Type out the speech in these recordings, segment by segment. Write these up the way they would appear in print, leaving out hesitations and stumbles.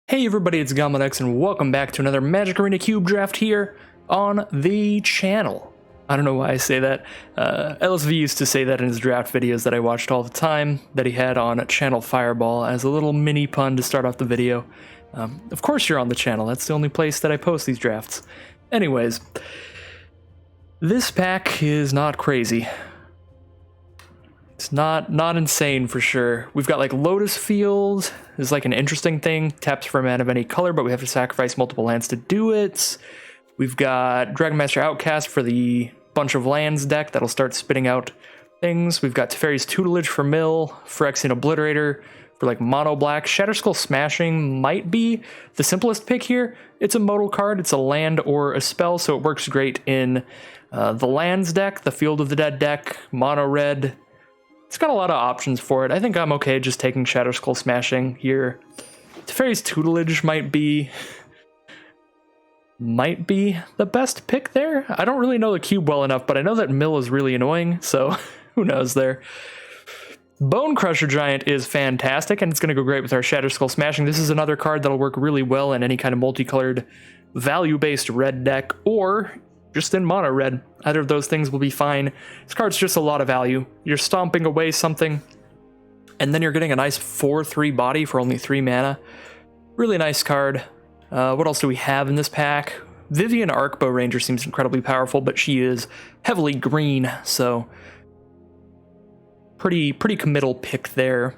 Hey everybody, it's GoblinX and welcome back to another Magic Arena Cube draft here on the channel. I don't know why I say that. LSV used to say that in his draft videos that I watched all the time, that he had on Channel Fireball as a little mini pun to start off the video. Of course you're on the channel, that's the only place that I post these drafts. Anyways, this pack is not crazy. It's not insane for sure. We've got like Lotus Field is like an interesting thing. Taps for a mana of any color, but we have to sacrifice multiple lands to do it. We've got Dragon Master Outcast for the bunch of lands deck that'll start spitting out things. We've got Teferi's Tutelage for mill, Phyrexian Obliterator for like mono black. Shatterskull Smashing might be the simplest pick here. It's a modal card, it's a land or a spell, so it works great in the lands deck, the Field of the Dead deck, mono red. It's got a lot of options for it. I think I'm okay just taking Shatterskull Smashing here. Teferi's Tutelage might be the best pick there. I don't really know the cube well enough, but I know that mill is really annoying, so who knows there. Bone Crusher Giant is fantastic, and it's going to go great with our Shatterskull Smashing. This is another card that'll work really well in any kind of multicolored value-based red deck, or just in mono red. Either of those things will be fine. This card's just a lot of value. You're stomping away something, and then you're getting a nice 4/3 body for only 3 mana. Really nice card. What else do we have in this pack? Vivian Arcbow Ranger seems incredibly powerful, but she is heavily green, so pretty committal pick there.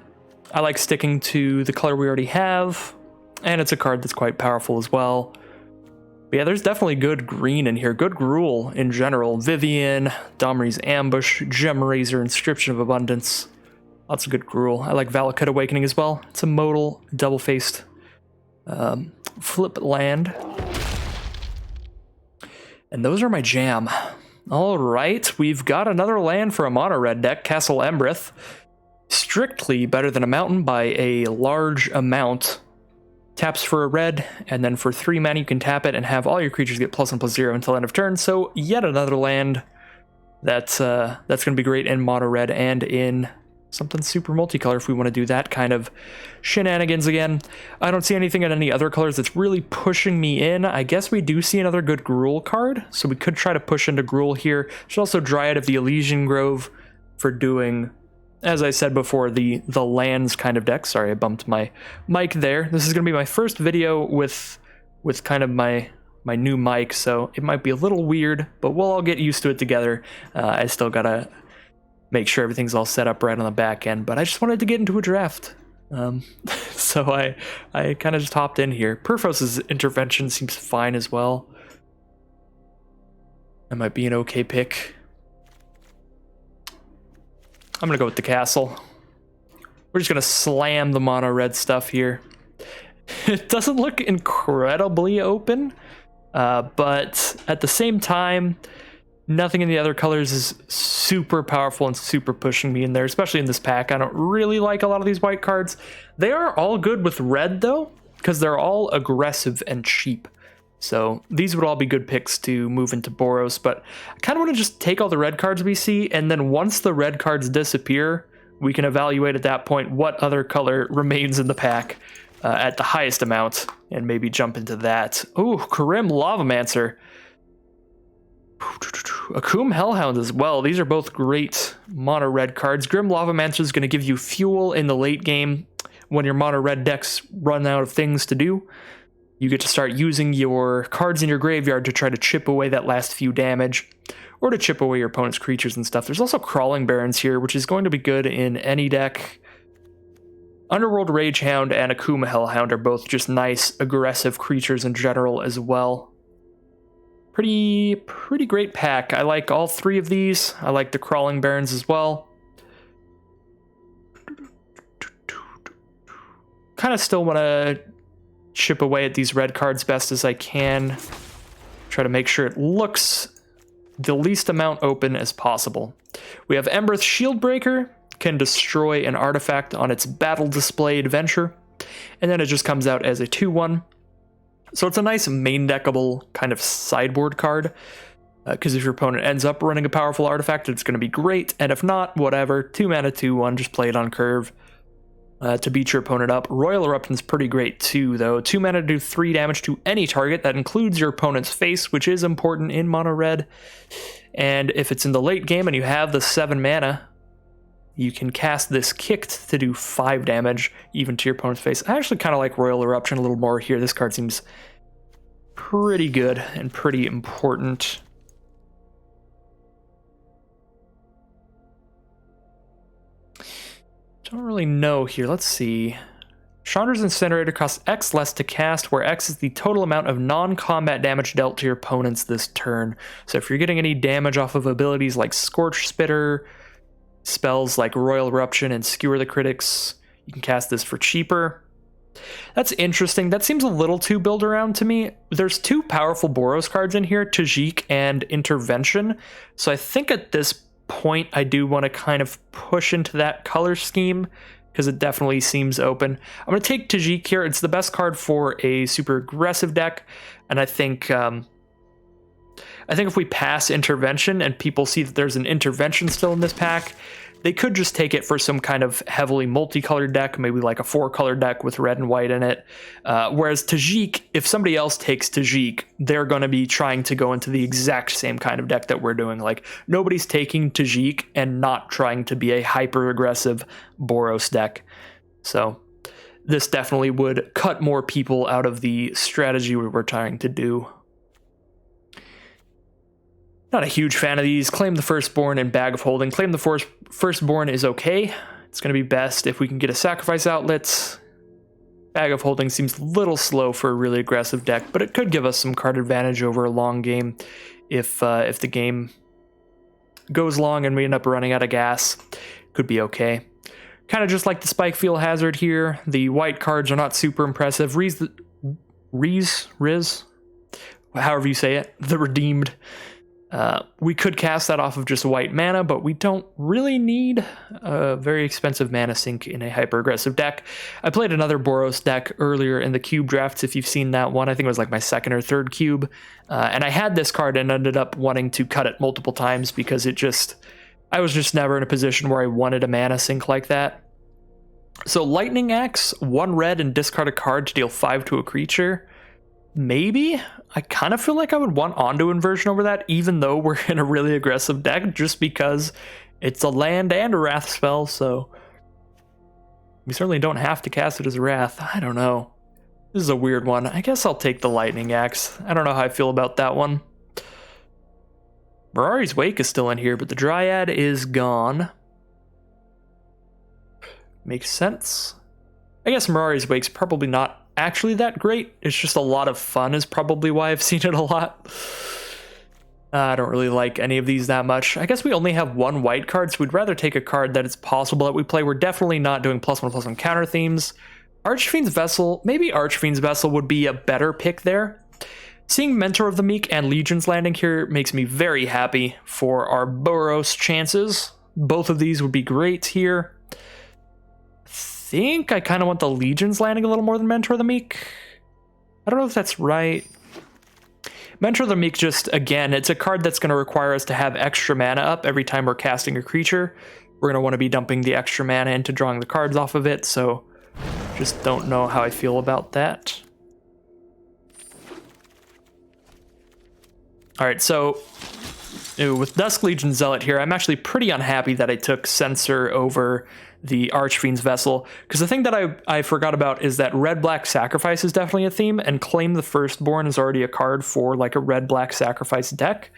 I like sticking to the color we already have, and it's a card that's quite powerful as well. But yeah, there's definitely good green in here. Good Gruul in general. Vivian, Domri's Ambush, Gemrazor, Inscription of Abundance. Lots of good Gruul. I like Valakut Awakening as well. It's a modal, double-faced flip land. And those are my jam. All right, we've got another land for a mono-red deck, Castle Embereth. Strictly better than a mountain by a large amount. Taps for a red, and then for 3 mana you can tap it and have all your creatures get +1/+0 until end of turn. So yet another land that's going to be great in mono red and in something super multicolor if we want to do that kind of shenanigans again. I don't see anything in any other colors that's really pushing me in. I guess we do see another good Gruul card, so we could try to push into Gruul here. Should also Dryad of the Elysian Grove for doing, as I said before, the lands kind of deck. Sorry, I bumped my mic there. This is going to be my first video with kind of my new mic, so it might be a little weird, but we'll all get used to it together. I still got to make sure everything's all set up right on the back end, but I just wanted to get into a draft. So I kind of just hopped in here. Perfos's Intervention seems fine as well. That might be an okay pick. I'm going to go with the castle. We're just going to slam the mono red stuff here. It doesn't look incredibly open, but at the same time, nothing in the other colors is super powerful and super pushing me in there, especially in this pack. I don't really like a lot of these white cards. They are all good with red though, because they're all aggressive and cheap. So these would all be good picks to move into Boros, but I kind of want to just take all the red cards we see, and then once the red cards disappear, we can evaluate at that point what other color remains in the pack at the highest amount, and maybe jump into that. Ooh, Karim Lavamancer. Akum Hellhound as well. These are both great mono red cards. Grim Lavamancer is going to give you fuel in the late game when your mono red decks run out of things to do. You get to start using your cards in your graveyard to try to chip away that last few damage, or to chip away your opponent's creatures and stuff. There's also Crawling Barrens here, which is going to be good in any deck. Underworld Ragehound and Akuma Hellhound are both just nice, aggressive creatures in general as well. Pretty great pack. I like all 3 of these. I like the Crawling Barrens as well. Kind of still want to chip away at these red cards best as I can. Try to make sure it looks the least amount open as possible. We have Embereth Shieldbreaker, can destroy an artifact on its battle display adventure, and then it just comes out as a 2/1. So it's a nice main deckable kind of sideboard card, because if your opponent ends up running a powerful artifact, it's going to be great, and if not, whatever. 2 mana, 2/1, just play it on curve. to beat your opponent up. Royal Eruption's pretty great too, though. 2 mana to do 3 damage to any target. That includes your opponent's face, which is important in mono red. And if it's in the late game and you have the 7 mana, you can cast this Kicked to do 5 damage, even to your opponent's face. I actually kind of like Royal Eruption a little more here. This card seems pretty good and pretty important. Don't really know here. Let's see. Chandra's Incinerator costs X less to cast, where X is the total amount of non-combat damage dealt to your opponents this turn. So if you're getting any damage off of abilities like Scorch Spitter, spells like Royal Eruption and Skewer the Critics, you can cast this for cheaper. That's interesting. That seems a little too build around to me. There's 2 powerful Boros cards in here, Tajik and Intervention. So I think at this point I do want to kind of push into that color scheme because it definitely seems open. I'm going to take Tajik here. It's the best card for a super aggressive deck, and I think if we pass Intervention and people see that there's an Intervention still in this pack, they could just take it for some kind of heavily multicolored deck, maybe like a 4-color deck with red and white in it. Whereas Tajik, if somebody else takes Tajik, they're going to be trying to go into the exact same kind of deck that we're doing. Like, nobody's taking Tajik and not trying to be a hyper-aggressive Boros deck. So this definitely would cut more people out of the strategy we were trying to do. Not a huge fan of these. Claim the Firstborn and Bag of Holding. Claim the Firstborn is okay. It's going to be best if we can get a sacrifice outlet. Bag of Holding seems a little slow for a really aggressive deck, but it could give us some card advantage over a long game if the game goes long and we end up running out of gas. Could be okay. Kind of just like the Spikefield Hazard here. The white cards are not super impressive. Riz, however you say it, the Redeemed. We could cast that off of just white mana, but we don't really need a very expensive mana sink in a hyper-aggressive deck. I played another Boros deck earlier in the cube drafts, if you've seen that one. I think it was like my 2nd or 3rd cube. And I had this card and ended up wanting to cut it multiple times because I was just never in a position where I wanted a mana sink like that. So Lightning Axe, 1 red and discard a card to deal 5 to a creature. Maybe. I kind of feel like I would want Onto Inversion over that, even though we're in a really aggressive deck, just because it's a land and a Wrath spell, so we certainly don't have to cast it as Wrath. I don't know. This is a weird one. I guess I'll take the Lightning Axe. I don't know how I feel about that one. Mirari's Wake is still in here, but the Dryad is gone. Makes sense. I guess Mirari's Wake's probably not actually that great. It's just a lot of fun is probably why I've seen it a lot. I don't really like any of these that much. I guess we only have 1 white card, so we'd rather take a card that it's possible that we play. We're definitely not doing +1/+1 counter themes. Archfiend's Vessel, maybe Archfiend's Vessel would be a better pick there. Seeing Mentor of the Meek and Legion's Landing here makes me very happy for our Boros chances. Both of these would be great here. I think I kind of want the Legion's Landing a little more than Mentor of the Meek. I don't know if that's right. Mentor of the Meek, just, again, it's a card that's going to require us to have extra mana up every time we're casting a creature. We're going to want to be dumping the extra mana into drawing the cards off of it, so just don't know how I feel about that. Alright, so with Dusk Legion Zealot here, I'm actually pretty unhappy that I took Censor over the Archfiend's Vessel, because the thing that I forgot about is that red-black sacrifice is definitely a theme, and Claim the Firstborn is already a card for like a red-black sacrifice deck.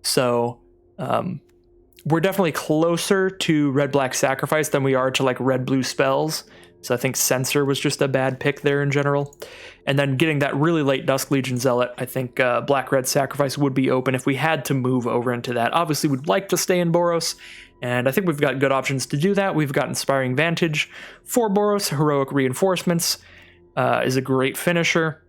So we're definitely closer to red-black sacrifice than we are to like red-blue spells. So I think Censor was just a bad pick there in general. And then getting that really late Dusk Legion Zealot, I think black-red sacrifice would be open if we had to move over into that. Obviously, we'd like to stay in Boros, and I think we've got good options to do that. We've got Inspiring Vantage for Boros. Heroic Reinforcements is a great finisher.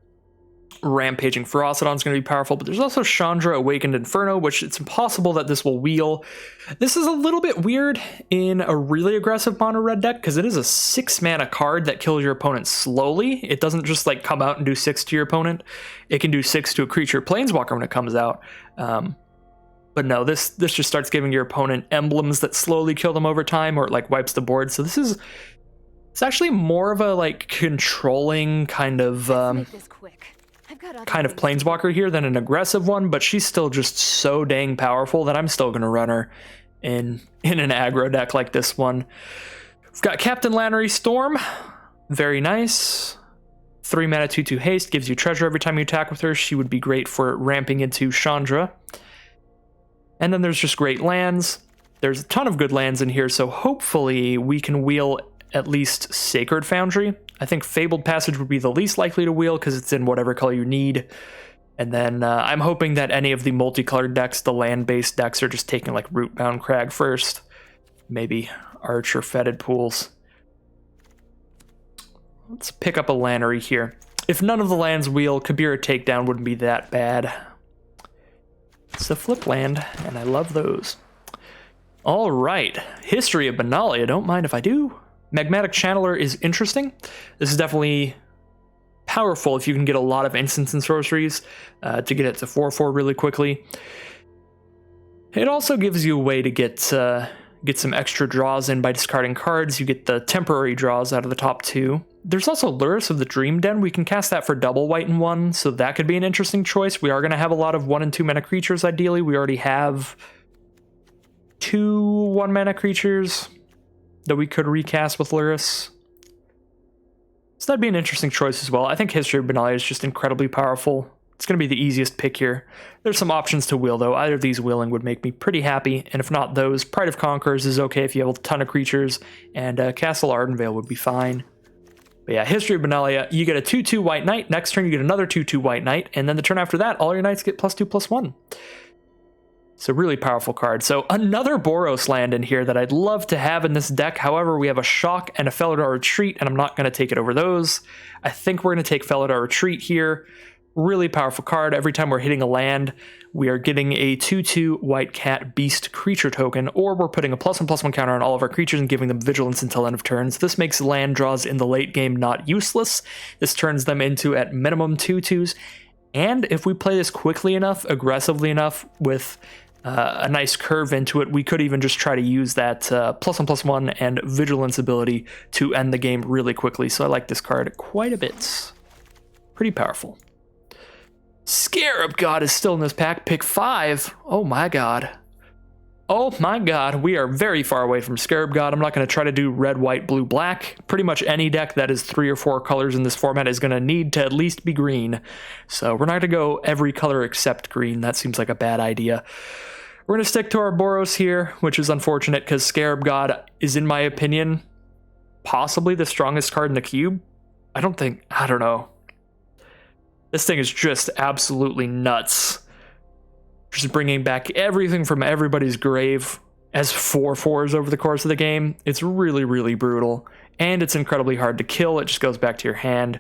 Rampaging Ferocidon is going to be powerful, but there's also Chandra Awakened Inferno, which it's impossible that this will wheel. This is a little bit weird in a really aggressive mono red deck, because it is a 6-mana card that kills your opponent slowly. It doesn't just like come out and do 6 to your opponent. It can do 6 to a creature Planeswalker when it comes out. But no, this just starts giving your opponent emblems that slowly kill them over time, or it like wipes the board. So this is It's actually more of a like controlling kind of planeswalker here than an aggressive one, but she's still just so dang powerful that I'm still gonna run her in an aggro deck like this one. We've got Captain Lannery Storm, very nice. 3 mana 2/2 haste, gives you treasure every time you attack with her. She would be great for ramping into Chandra. And then there's just great lands. There's a ton of good lands in here, so hopefully we can wheel at least Sacred Foundry. I think Fabled Passage would be the least likely to wheel because it's in whatever color you need. And then I'm hoping that any of the multicolored decks, the land-based decks, are just taking like Rootbound Crag first. Maybe Arch or Fetid Pools. Let's pick up a Lannery here. If none of the lands wheel, Kabira Takedown wouldn't be that bad. It's a flip land, and I love those. All right, History of Benalia, don't mind if I do. Magmatic Channeler is interesting. This is definitely powerful if you can get a lot of instants and sorceries to get it to 4/4 really quickly. It also gives you a way to get some extra draws in by discarding cards. You get the temporary draws out of the top 2. There's also Lurrus of the Dream Den. We can cast that for double white and 1, so that could be an interesting choice. We are going to have a lot of 1 and 2 mana creatures ideally. We already have 2 1 mana creatures that we could recast with Lurrus. So that'd be an interesting choice as well. I think History of Benalia is just incredibly powerful. It's going to be the easiest pick here. There's some options to wheel, though. Either of these wheeling would make me pretty happy, and if not those, Pride of Conquerors is okay if you have a ton of creatures, and Castle Ardenvale would be fine. But yeah, History of Benalia, you get a 2/2 White Knight. Next turn, you get another 2/2 White Knight, and then the turn after that, all your knights get +2/+1. It's a really powerful card. So another Boros land in here that I'd love to have in this deck. However, we have a Shock and a Felidar Retreat, and I'm not going to take it over those. I think we're going to take Felidar Retreat here. Really powerful card. Every time we're hitting a land, we are getting a 2/2 White Cat Beast creature token, or we're putting a +1/+1 counter on all of our creatures and giving them vigilance until end of turns. This makes land draws in the late game not useless. This turns them into at minimum 2/2s. And if we play this quickly enough, aggressively enough, with a nice curve into it, we could even just try to use that +1/+1 and vigilance ability to end the game really quickly. So I like this card quite a bit. Pretty powerful. Scarab God is still in this pack. Pick 5. Oh my god. Oh my god. We are very far away from Scarab God. I'm not going to try to do red, white, blue, black. Pretty much any deck that is 3 or 4 colors in this format is going to need to at least be green. So we're not going to go every color except green. That seems like a bad idea. We're going to stick to our Boros here, which is unfortunate because Scarab God is, in my opinion, possibly the strongest card in the cube. I don't know. This thing is just absolutely nuts. Just bringing back everything from everybody's grave as 4/4s over the course of the game. It's really, really brutal. And it's incredibly hard to kill. It just goes back to your hand.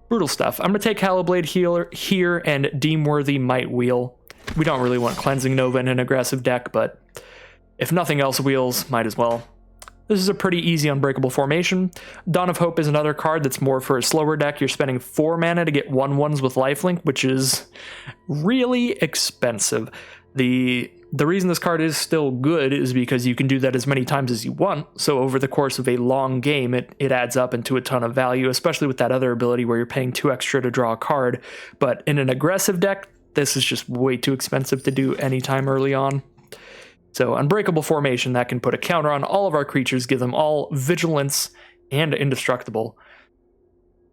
Brutal stuff. I'm going to take Hallowblade here and Deemworthy Might Wheel. We don't really want Cleansing Nova in an aggressive deck, but if nothing else wheels, might as well. This is a pretty easy unbreakable formation. Dawn of Hope is another card that's more for a slower deck. You're spending 4 mana to get 1/1s with lifelink, which is really expensive. The reason this card is still good is because you can do that as many times as you want. So over the course of a long game, it adds up into a ton of value, especially with that other ability where you're paying 2 extra to draw a card. But in an aggressive deck, this is just way too expensive to do anytime early on. So Unbreakable Formation, that can put a counter on all of our creatures, give them all vigilance and indestructible.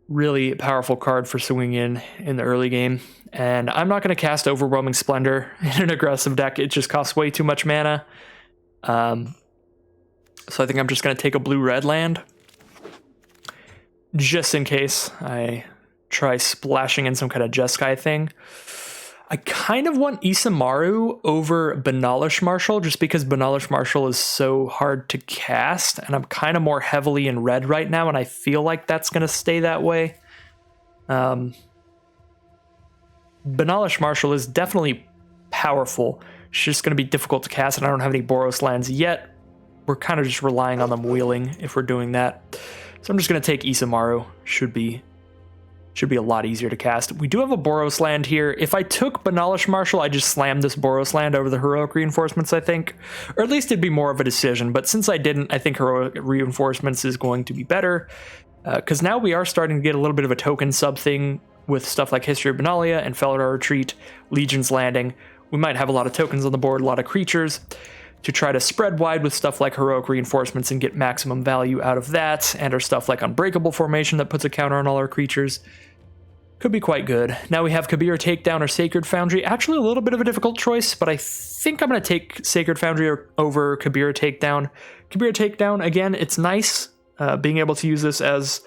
Really powerful card for swinging in the early game. And I'm not going to cast Overwhelming Splendor in an aggressive deck. It just costs way too much mana. So I think I'm just going to take a blue-red land, just in case I try splashing in some kind of Jeskai thing. I kind of want Isamaru over Banalish Marshal, just because Banalish Marshal is so hard to cast, and I'm kind of more heavily in red right now, and I feel like that's going to stay that way. Banalish Marshal is definitely powerful. It's just going to be difficult to cast, and I don't have any Boros lands yet. We're kind of just relying on them wheeling if we're doing that. So I'm just going to take Isamaru. Should be should be a lot easier to cast. We do have a Boros land here. If I took Banalish Marshal, I just slammed this Boros land over the Heroic Reinforcements, I think. Or at least it'd be more of a decision. But since I didn't, I think Heroic Reinforcements is going to be better. Because now we are starting to get a little bit of a token sub thing with stuff like History of Benalia and Felidar Retreat, Legion's Landing. We might have a lot of tokens on the board, a lot of creatures, to try to spread wide with stuff like Heroic Reinforcements and get maximum value out of that, and our stuff like Unbreakable Formation that puts a counter on all our creatures. Could be quite good. Now we have Kabir Takedown or Sacred Foundry. Actually a little bit of a difficult choice, but I think I'm going to take Sacred Foundry over Kabir Takedown. Kabir Takedown, again, it's nice being able to use this as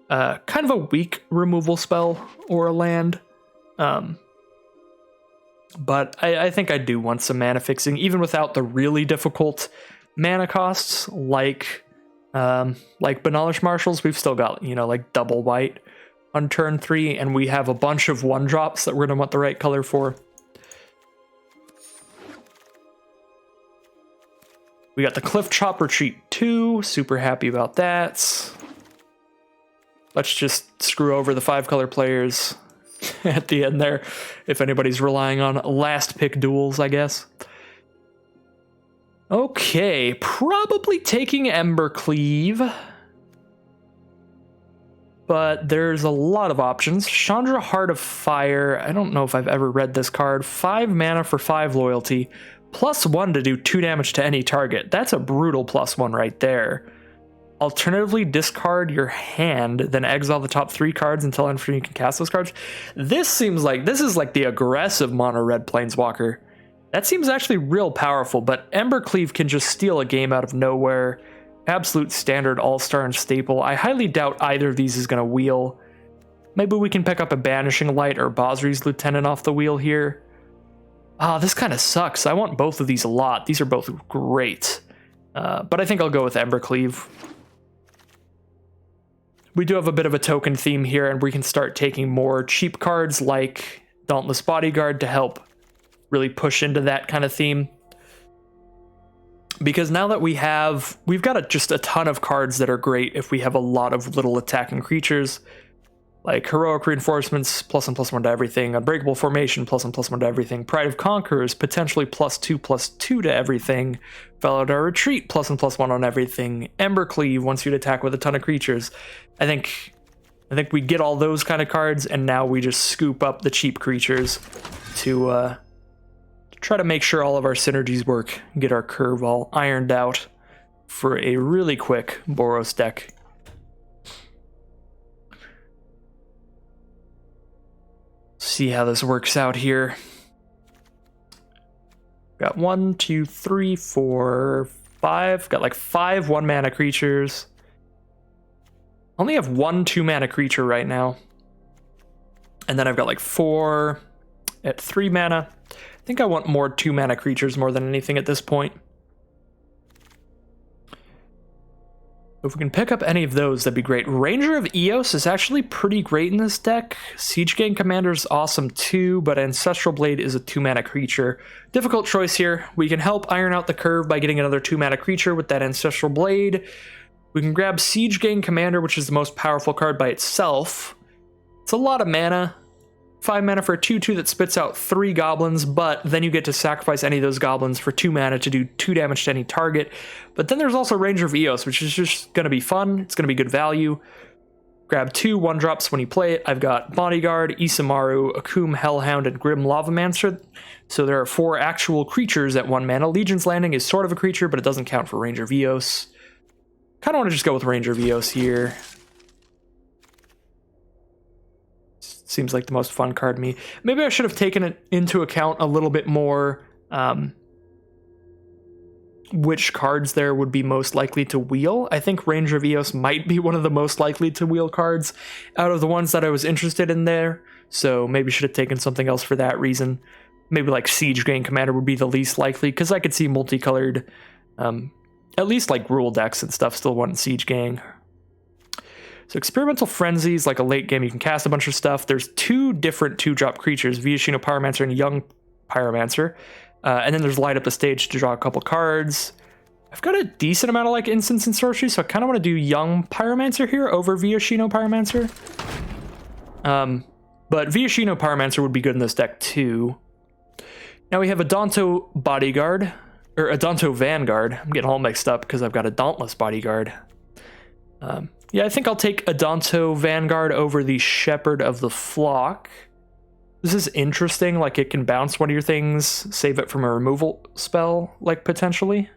kind of a weak removal spell or a land. But I think I do want some mana fixing, even without the really difficult mana costs, like Banalish Marshals. We've still got, you know, like double white on turn 3, and we have a bunch of 1-drops that we're going to want the right color for. We got the Cliff Chop Retreat 2, super happy about that. Let's just screw over the 5-color players at the end there, if anybody's relying on last pick duels, I guess. Okay, probably taking Embercleave. But there's a lot of options. Chandra Heart of Fire. I don't know if I've ever read this card. 5 mana for 5 loyalty. +1 to do 2 damage to any target. That's a brutal +1 right there. Alternatively, discard your hand, then exile the top 3 cards until end you can cast those cards. This seems like, this is like the aggressive mono red Planeswalker. That seems actually real powerful, but Embercleave can just steal a game out of nowhere. Absolute standard, all-star, and staple. I highly doubt either of these is going to wheel. Maybe we can pick up a Banishing Light or Bosri's Lieutenant off the wheel here. Ah, this kind of sucks. I want both of these a lot. These are both great. But I think I'll go with Embercleave. We do have a bit of a token theme here, and we can start taking more cheap cards like Dauntless Bodyguard to help really push into that kind of theme. Because now that we've got just a ton of cards that are great if we have a lot of little attacking creatures, like Heroic Reinforcements, +1/+1 to everything, Unbreakable Formation, +1/+1 to everything, Pride of Conquerors, potentially +2/+2 to everything, Felidar Retreat, +1/+1 on everything, Embercleave, once you'd attack with a ton of creatures. I think we get all those kind of cards, and now we just scoop up the cheap creatures to try to make sure all of our synergies work, get our curve all ironed out for a really quick Boros deck. See how this works out here. Got 1, 2, 3, 4, 5. Got like 5 1-mana creatures. Only have 1 2-mana creature right now. And then I've got like 4 at 3 mana. I think I want more 2-mana creatures more than anything at this point. If we can pick up any of those, that'd be great. Ranger of Eos is actually pretty great in this deck. Siege Gang Commander is awesome too, but Ancestral Blade is a 2-mana creature. Difficult choice here. We can help iron out the curve by getting another 2-mana creature with that Ancestral Blade. We can grab Siege Gang Commander, which is the most powerful card by itself. It's a lot of mana. 5 mana for a 2/2 that spits out 3 goblins, but then you get to sacrifice any of those goblins for 2 mana to do 2 damage to any target. But then there's also Ranger of Eos, which is just going to be fun. It's going to be good value. Grab 2 1-drops when you play it. I've got Bodyguard, Isamaru, Akum, Hellhound, and Grim Lavamancer. So there are 4 actual creatures at 1 mana. Legion's Landing is sort of a creature, but it doesn't count for Ranger of Eos. Kind of want to just go with Ranger of Eos here. Seems like the most fun card to me. Maybe I should have taken it into account a little bit more, which cards there would be most likely to wheel. I think Ranger of Eos might be one of the most likely to wheel cards out of the ones that I was interested in there. So maybe should have taken something else for that reason. Maybe like Siege Gang Commander would be the least likely, because I could see multicolored, at least like rule decks and stuff still wanting Siege Gang. So Experimental Frenzies, like a late game, you can cast a bunch of stuff. There's 2 different 2-drop creatures, Viashino Pyromancer and Young Pyromancer. And then there's Light Up the Stage to draw a couple cards. I've got a decent amount of like instants and sorcery, so I kind of want to do Young Pyromancer here over Viashino Pyromancer. But Viashino Pyromancer would be good in this deck too. Now we have a Danto Bodyguard, or a Danto Vanguard. I'm getting all mixed up because I've got a Dauntless Bodyguard. Yeah, I think I'll take a Danto Vanguard over the Shepherd of the Flock. This is interesting, like it can bounce one of your things, save it from a removal spell, like potentially,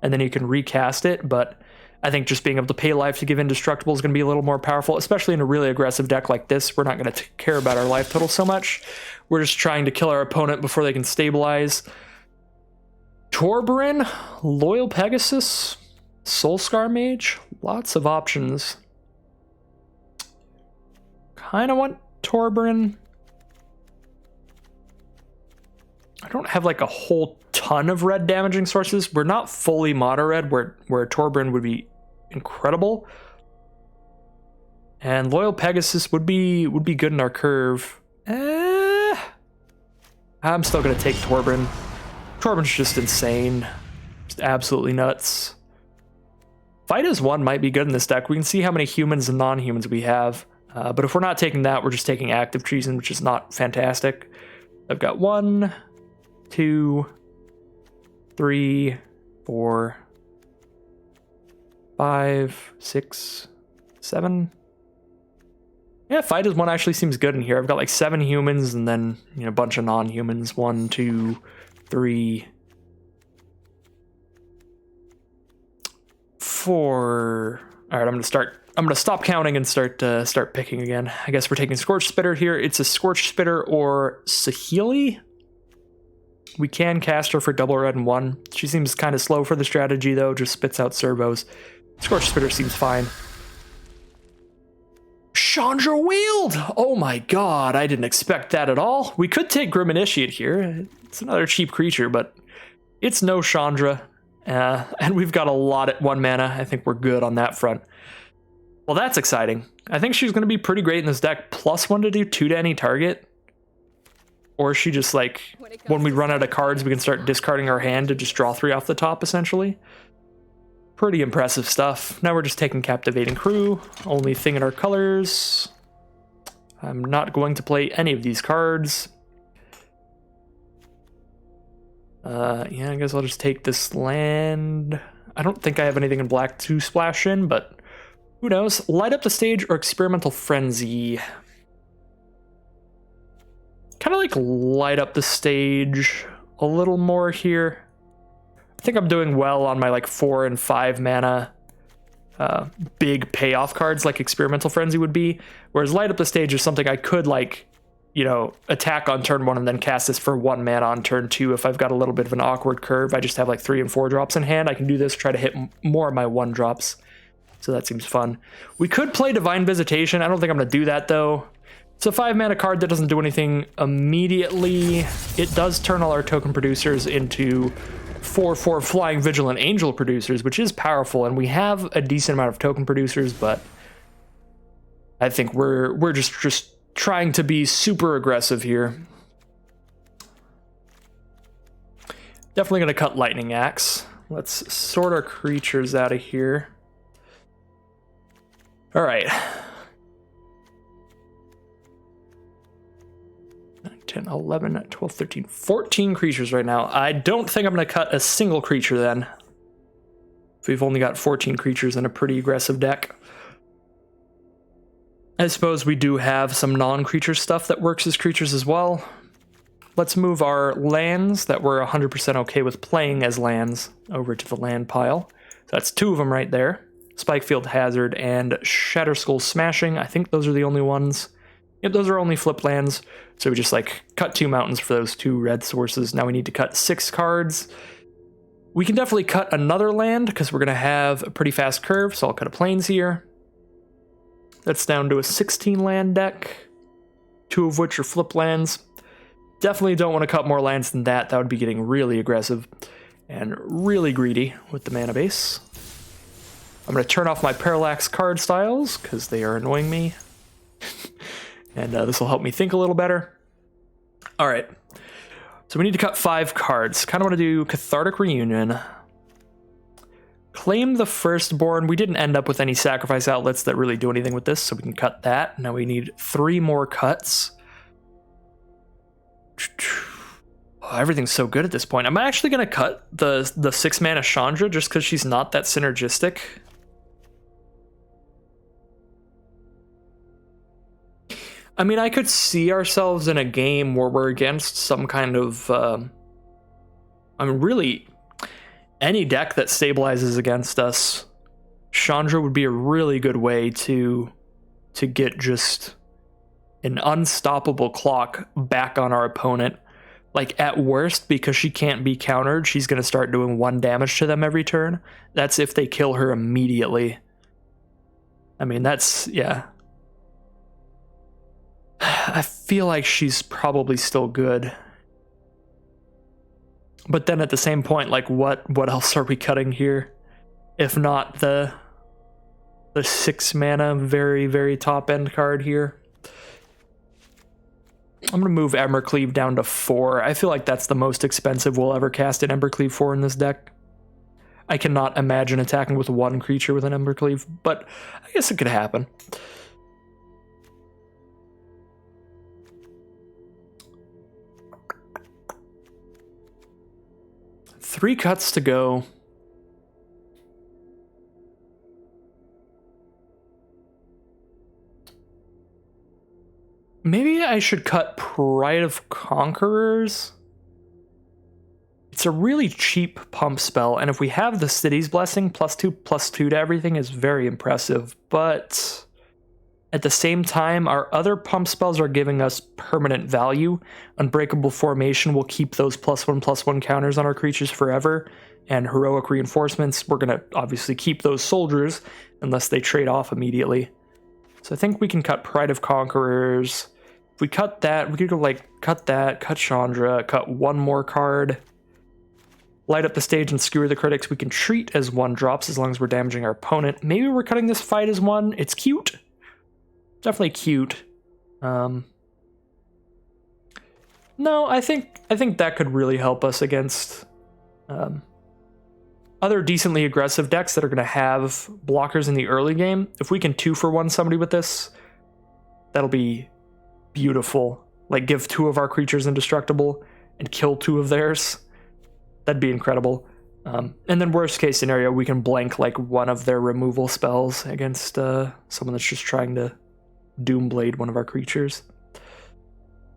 and then you can recast it, but I think just being able to pay life to give indestructible is going to be a little more powerful, especially in a really aggressive deck like this. We're not going to care about our life total so much. We're just trying to kill our opponent before they can stabilize. Torbarin, Loyal Pegasus, Soulscar Mage, lots of options. Kind of want Torbarin. I don't have like a whole ton of red damaging sources. We're not fully mono red where Torbarin would be incredible. And Loyal Pegasus would be good in our curve. I'm still gonna take Torbarin. Torbarin's just insane. Just absolutely nuts. Fight as one might be good in this deck. We can see how many humans and non-humans we have. But if we're not taking that, we're just taking Active Treason, which is not fantastic. I've got 1, 2, 3, 4, 5, 6, 7. Yeah, fight as one actually seems good in here. I've got like 7 humans and then, you know, a bunch of non-humans. 1, 2, 3, 4. All right, I'm gonna stop counting and start picking again. I guess we're taking Scorched Spitter here. It's a Scorched Spitter or Saheeli. We can cast her for double red and 1. She seems kind of slow for the strategy though, just spits out servos. Scorched Spitter seems fine. Chandra Wield! Oh my god, I didn't expect that at all. We could take Grim Initiate here. It's another cheap creature, but it's no Chandra. And we've got a lot at 1 mana. I think we're good on that front. Well, that's exciting. I think she's going to be pretty great in this deck. +1 to do 2 to any target. Or is she just like, when we run out of cards, we can start discarding our hand to just draw 3 off the top, essentially. Pretty impressive stuff. Now we're just taking Captivating Crew. Only thing in our colors. I'm not going to play any of these cards. Yeah, I guess I'll just take this land. I don't think I have anything in black to splash in, but who knows? Light Up the Stage or Experimental Frenzy. Kind of like Light Up the Stage a little more here. I think I'm doing well on my like 4 and 5 mana big payoff cards like Experimental Frenzy would be, whereas Light Up the Stage is something I could like, you know, attack on turn 1 and then cast this for 1 mana on turn 2 if I've got a little bit of an awkward curve. I just have like 3 and 4 drops in hand. I can do this, try to hit more of my 1 drops. So that seems fun. We could play Divine Visitation. I don't think I'm going to do that though. It's a 5 mana card that doesn't do anything immediately. It does turn all our token producers into 4/4 Flying Vigilant Angel producers, which is powerful, and we have a decent amount of token producers, but I think we're just trying to be super aggressive here. Definitely going to cut Lightning Axe. Let's sort our creatures out of here. All right. 10, 11, 12, 13, 14 creatures right now. I don't think I'm going to cut a single creature then. If we've only got 14 creatures in a pretty aggressive deck. I suppose we do have some non-creature stuff that works as creatures as well. Let's move our lands that we're 100% okay with playing as lands over to the land pile. So that's 2 of them right there. Spikefield Hazard and Shatterskull Smashing. I think those are the only ones. Yep, those are only flip lands. So we just like cut 2 mountains for those 2 red sources. Now we need to cut 6 cards. We can definitely cut another land because we're going to have a pretty fast curve. So I'll cut a plains here. That's down to a 16 land deck, 2 of which are flip lands. Definitely don't want to cut more lands than that. That would be getting really aggressive and really greedy with the mana base. I'm going to turn off my Parallax card styles because they are annoying me. And this will help me think a little better. All right. So we need to cut 5 cards. Kind of want to do Cathartic Reunion, claim the firstborn. We didn't end up with any sacrifice outlets that really do anything with this, so we can cut that. Now we need 3 more cuts. Oh, everything's so good at this point. I'm actually going to cut the 6 mana Chandra just because she's not that synergistic. I mean, I could see ourselves in a game where we're against some kind of... I mean, really, any deck that stabilizes against us, Chandra would be a really good way to get just an unstoppable clock back on our opponent. Like, at worst, because she can't be countered, she's going to start doing 1 damage to them every turn. That's if they kill her immediately. I mean, that's, yeah. I feel like she's probably still good. But then at the same point, like, what else are we cutting here? If not the 6 mana, very, very top end card here. I'm going to move Embercleave down to 4. I feel like that's the most expensive we'll ever cast an Embercleave for in this deck. I cannot imagine attacking with 1 creature with an Embercleave, but I guess it could happen. Three cuts to go. Maybe I should cut Pride of Conquerors. It's a really cheap pump spell, and if we have the City's Blessing, +2/+2 to everything is very impressive, but at the same time, our other pump spells are giving us permanent value. Unbreakable Formation will keep those +1/+1 counters on our creatures forever, and Heroic Reinforcements, we're going to obviously keep those soldiers unless they trade off immediately. So I think we can cut Pride of Conquerors. If we cut that, we could go like, cut that, cut Chandra, cut 1 more card. Light up the stage and skewer the critics. We can treat as 1 drops as long as we're damaging our opponent. Maybe we're cutting this fight as 1. It's cute. Definitely cute. No, I think that could really help us against other decently aggressive decks that are going to have blockers in the early game. If we can 2-for-1 somebody with this, that'll be beautiful. Like, give 2 of our creatures indestructible and kill 2 of theirs. That'd be incredible. And then worst case scenario, we can blank like 1 of their removal spells against someone that's just trying to Doomblade one of our creatures.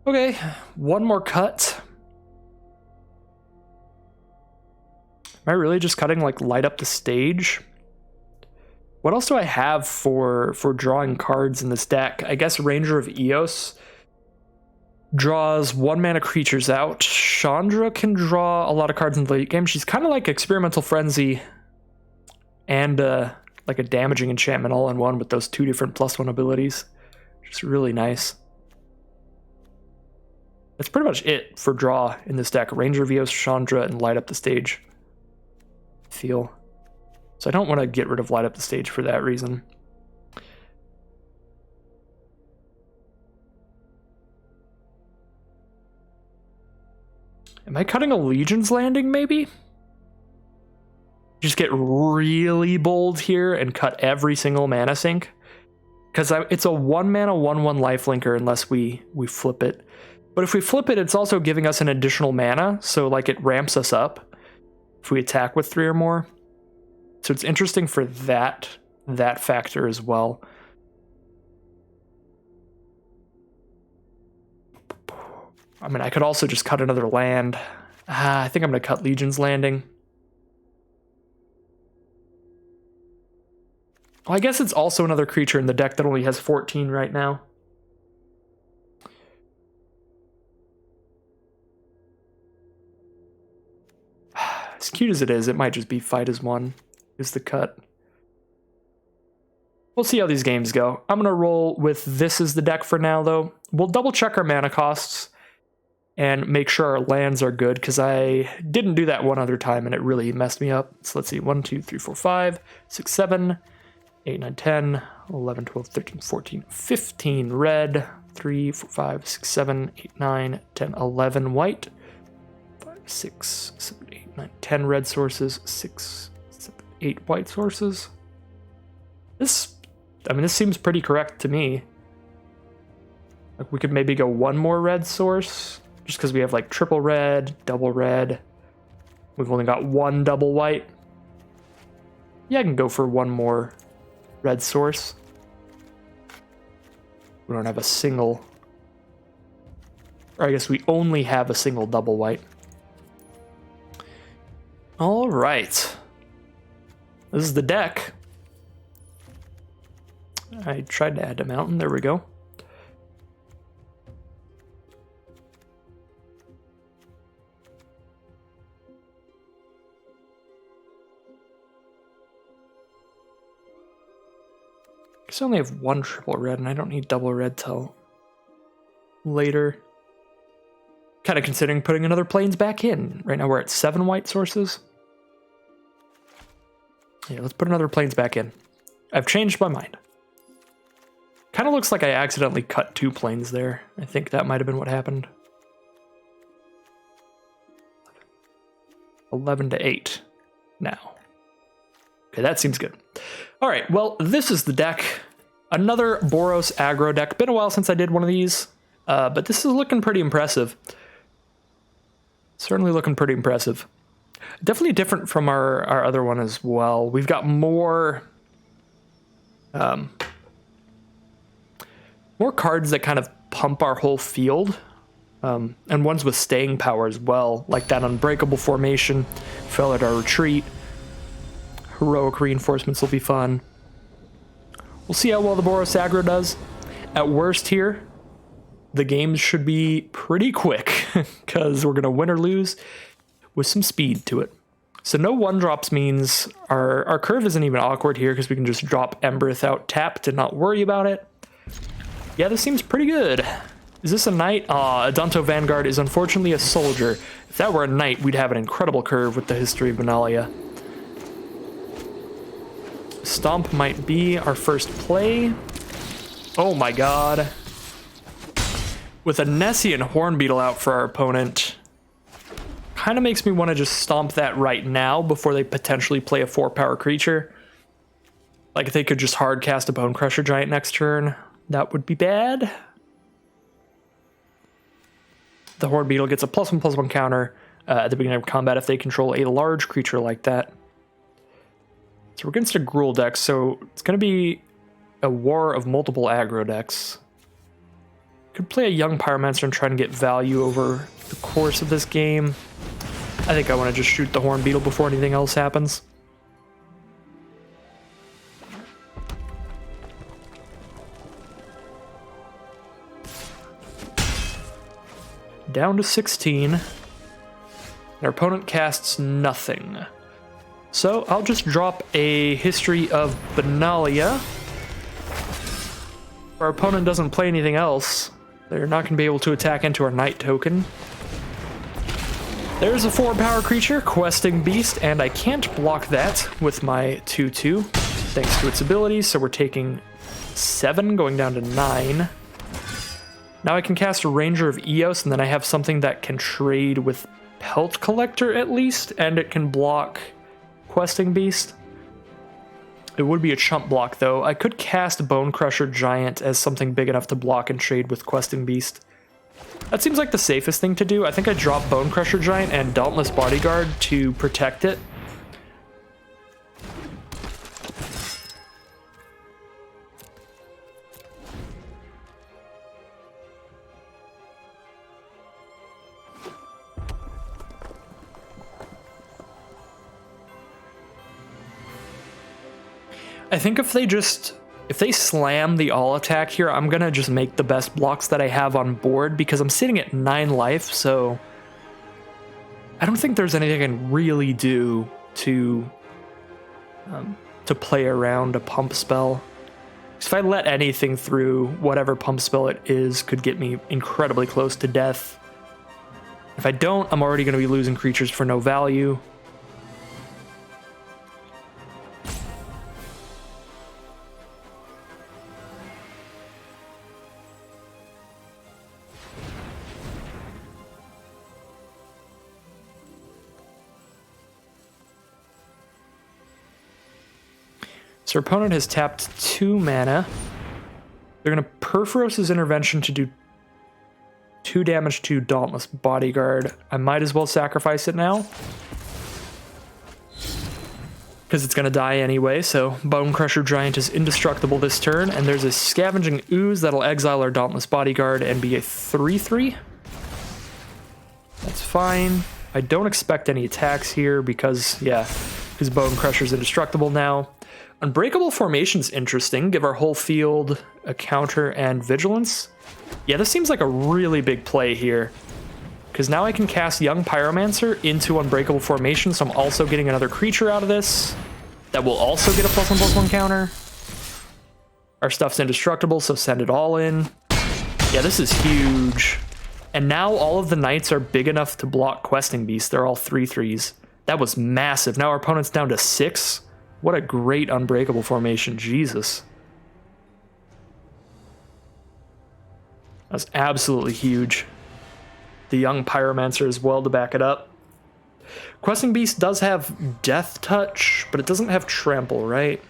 Okay, 1 more cut. Am I really just cutting like Light Up the Stage? What else do I have for drawing cards in this deck? I guess Ranger of Eos draws 1 mana creatures out. Chandra can draw a lot of cards in the late game. She's kind of like Experimental Frenzy and like a damaging enchantment all in one with those 2 different +1 abilities. Just really nice. That's pretty much it for draw in this deck. Ranger of Eos, Chandra, and Light Up the Stage. Feel. So I don't want to get rid of Light Up the Stage for that reason. Am I cutting a Legion's Landing, maybe? Just get really bold here and cut every single mana sink. Because it's a 1 mana 1/1 lifelinker unless we flip it. But if we flip it, it's also giving us an additional mana, so like it ramps us up if we attack with 3 or more. So it's interesting for that factor as well. I mean, I could also just cut another land. I think I'm going to cut Legion's Landing. Well, I guess it's also another creature in the deck that only has 14 right now. As cute as it is, it might just be fight as 1 is the cut. We'll see how these games go. I'm going to roll with this as the deck for now, though. We'll double check our mana costs and make sure our lands are good, because I didn't do that one other time and it really messed me up. So let's see, 1, 2, 3, 4, 5, 6, 7, 8, 9, 10, 11, 12, 13, 14, 15 red, 3, 4, 5, 6, 7, 8, 9, 10, 11 white, 5, 6, 7, 8, 9, 10 red sources, 6, 7, 8 white sources. This seems pretty correct to me. Like we could maybe go one more red source, just because we have like triple red, double red. We've only got one double white. Yeah, I can go for one more red source. We don't have a single, or I guess we only have a single double white. All right. This is the deck. I tried to add a mountain. There we go. I only have one triple red, and I don't need double red till later. Kind of considering putting another plains back in. Right now we're at 7 white sources. Yeah, let's put another plains back in. I've changed my mind. Kind of looks like I accidentally cut 2 plains there. I think that might have been what happened. 11 to 8 now. Okay, that seems good. All right, well, this is the deck. Another Boros aggro deck. Been a while since I did one of these, but this is looking pretty impressive. Certainly looking pretty impressive. Definitely different from our other one as well. We've got more cards that kind of pump our whole field, and ones with staying power as well, like that Unbreakable Formation, Fell at Our Retreat. Heroic Reinforcements will be fun. We'll see how well the Boros aggro does. At worst here, the games should be pretty quick, because we're going to win or lose with some speed to it. So no 1-drops means our curve isn't even awkward here, because we can just drop Embereth out tapped and not worry about it. Yeah, this seems pretty good. Is this a knight? A Danto Vanguard is unfortunately a soldier. If that were a knight, we'd have an incredible curve with the History of Benalia. Stomp might be our first play. Oh my god. With a Nessian Hornbeetle out for our opponent, kind of makes me want to just stomp that right now before they potentially play a 4-power creature. Like if they could just hard cast a Bone Crusher Giant next turn, that would be bad. The Hornbeetle gets a +1/+1 counter at the beginning of combat if they control a large creature like that. So we're against a Gruul deck, so it's going to be a war of multiple aggro decks. Could play a Young Pyromancer and try and get value over the course of this game. I think I want to just shoot the Hornbeetle before anything else happens. Down to 16. Our opponent casts nothing. So I'll just drop a History of Benalia. If our opponent doesn't play anything else, they're not going to be able to attack into our Knight token. There's a 4-power creature, Questing Beast, and I can't block that with my 2/2, thanks to its abilities, so we're taking 7, going down to 9. Now I can cast a Ranger of Eos, and then I have something that can trade with Pelt Collector at least, and it can block Questing Beast. It would be a chump block though. I could cast Bone Crusher Giant as something big enough to block and trade with Questing Beast. That seems like the safest thing to do. I think I drop Bone Crusher Giant and Dauntless Bodyguard to protect it. I think if they slam the all attack here, I'm gonna just make the best blocks that I have on board because I'm sitting at 9 life, so I don't think there's anything I can really do to play around a pump spell. If I let anything through, whatever pump spell it is could get me incredibly close to death. If I don't, I'm already gonna be losing creatures for no value. So our opponent has tapped 2 mana. They're going to Perforos's Intervention to do 2 damage to Dauntless Bodyguard. I might as well sacrifice it now, because it's going to die anyway. So Bone Crusher Giant is indestructible this turn, and there's a Scavenging Ooze that'll exile our Dauntless Bodyguard and be a 3/3. That's fine. I don't expect any attacks here because, yeah, because Bone Crusher's indestructible now. Unbreakable Formation's interesting. Give our whole field a counter and vigilance. Yeah, this seems like a really big play here, because now I can cast Young Pyromancer into Unbreakable Formation, so I'm also getting another creature out of this that will also get a +1/+1 counter. Our stuff's indestructible, so send it all in. Yeah, this is huge. And now all of the knights are big enough to block Questing Beast. They're all 3/3s. That was massive. Now our opponent's down to 6. What a great Unbreakable Formation. Jesus. That's absolutely huge. The Young Pyromancer as well to back it up. Questing Beast does have Death Touch, but it doesn't have Trample, right?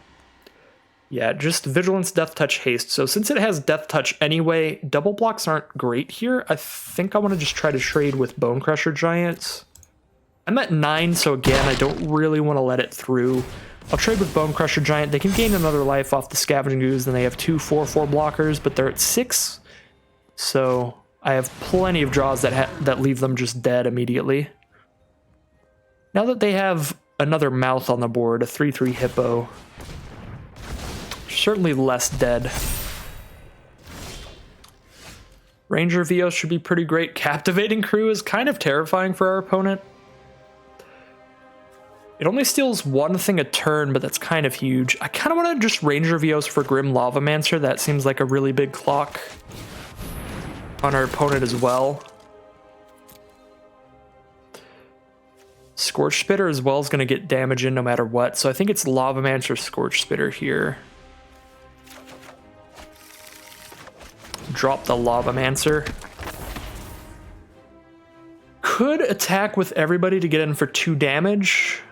Yeah, just Vigilance, Death Touch, Haste. So since it has Death Touch anyway, double blocks aren't great here. I think I want to just try to trade with Bone Crusher Giants. I'm at 9, so again, I don't really want to let it through. I'll trade with Bone Crusher Giant. They can gain another life off the Scavenging Ooze, and they have 2 4/4 blockers, but they're at 6. So I have plenty of draws that leave them just dead immediately. Now that they have another mouth on the board, a 3/3 Hippo, certainly less dead. Ranger Vios should be pretty great. Captivating Crew is kind of terrifying for our opponent. It only steals 1 thing a turn, but that's kind of huge. I kind of want to just Ranger Vios for Grim Lavamancer. That seems like a really big clock on our opponent as well. Scorch Spitter as well is going to get damage in no matter what, so I think it's Lavamancer, Scorch Spitter here. Drop the Lavamancer. Could attack with everybody to get in for 2 damage.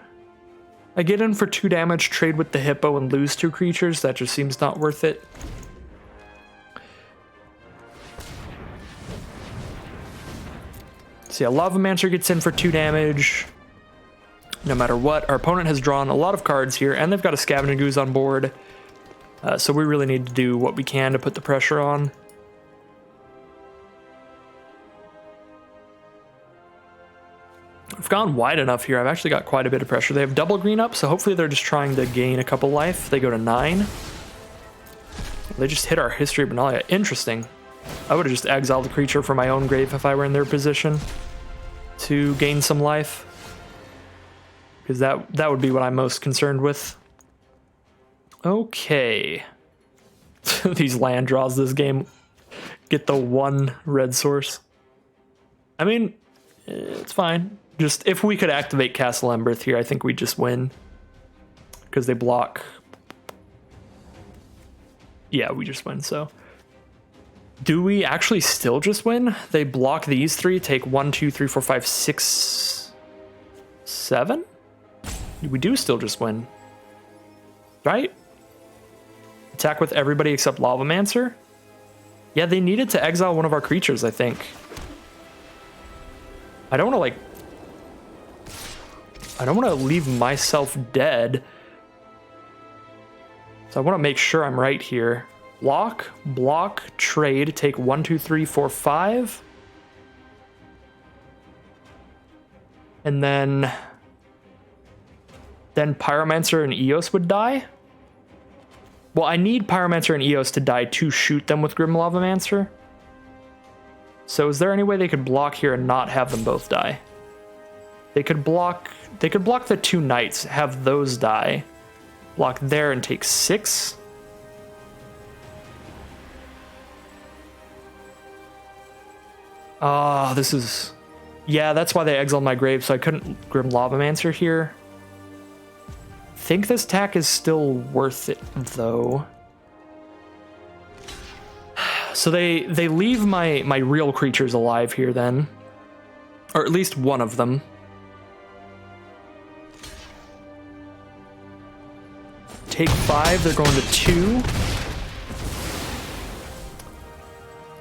I get in for 2 damage, trade with the Hippo, and lose 2 creatures. That just seems not worth it. So yeah, Lavamancer gets in for 2 damage. No matter what, our opponent has drawn a lot of cards here, and they've got a Scavenging Ooze on board. So we really need to do what we can to put the pressure on. I've gone wide enough here. I've actually got quite a bit of pressure. They have double green up, so hopefully they're just trying to gain a couple life. They go to 9. They just hit our History of Benalia. Interesting. I would have just exiled the creature from my own grave if I were in their position to gain some life, because that would be what I'm most concerned with. Okay. These land draws this game get the 1 red source. I mean, it's fine. Just if we could activate Castle Emberth here, I think we'd just win, because they block. Yeah, we just win. So do we actually still just win? They block these 3, take 1 2 3 4 5 6 7. We do still just win, right? Attack with everybody except Lavamancer. Yeah, they needed to exile one of our creatures, I think. I don't want to leave myself dead. So I want to make sure I'm right here. Block, block, trade, take 1 2 3 4 5. And then Pyromancer and Eos would die. Well, I need Pyromancer and Eos to die to shoot them with Grim Lavamancer. So is there any way they could block here and not have them both die? They could block the 2 knights, have those die. Block there and take 6. This is... Yeah, that's why they exiled my grave, so I couldn't Grim Lavamancer here. I think this attack is still worth it, though. So they leave my real creatures alive here, then. Or at least one of them. take 5, they're going to 2.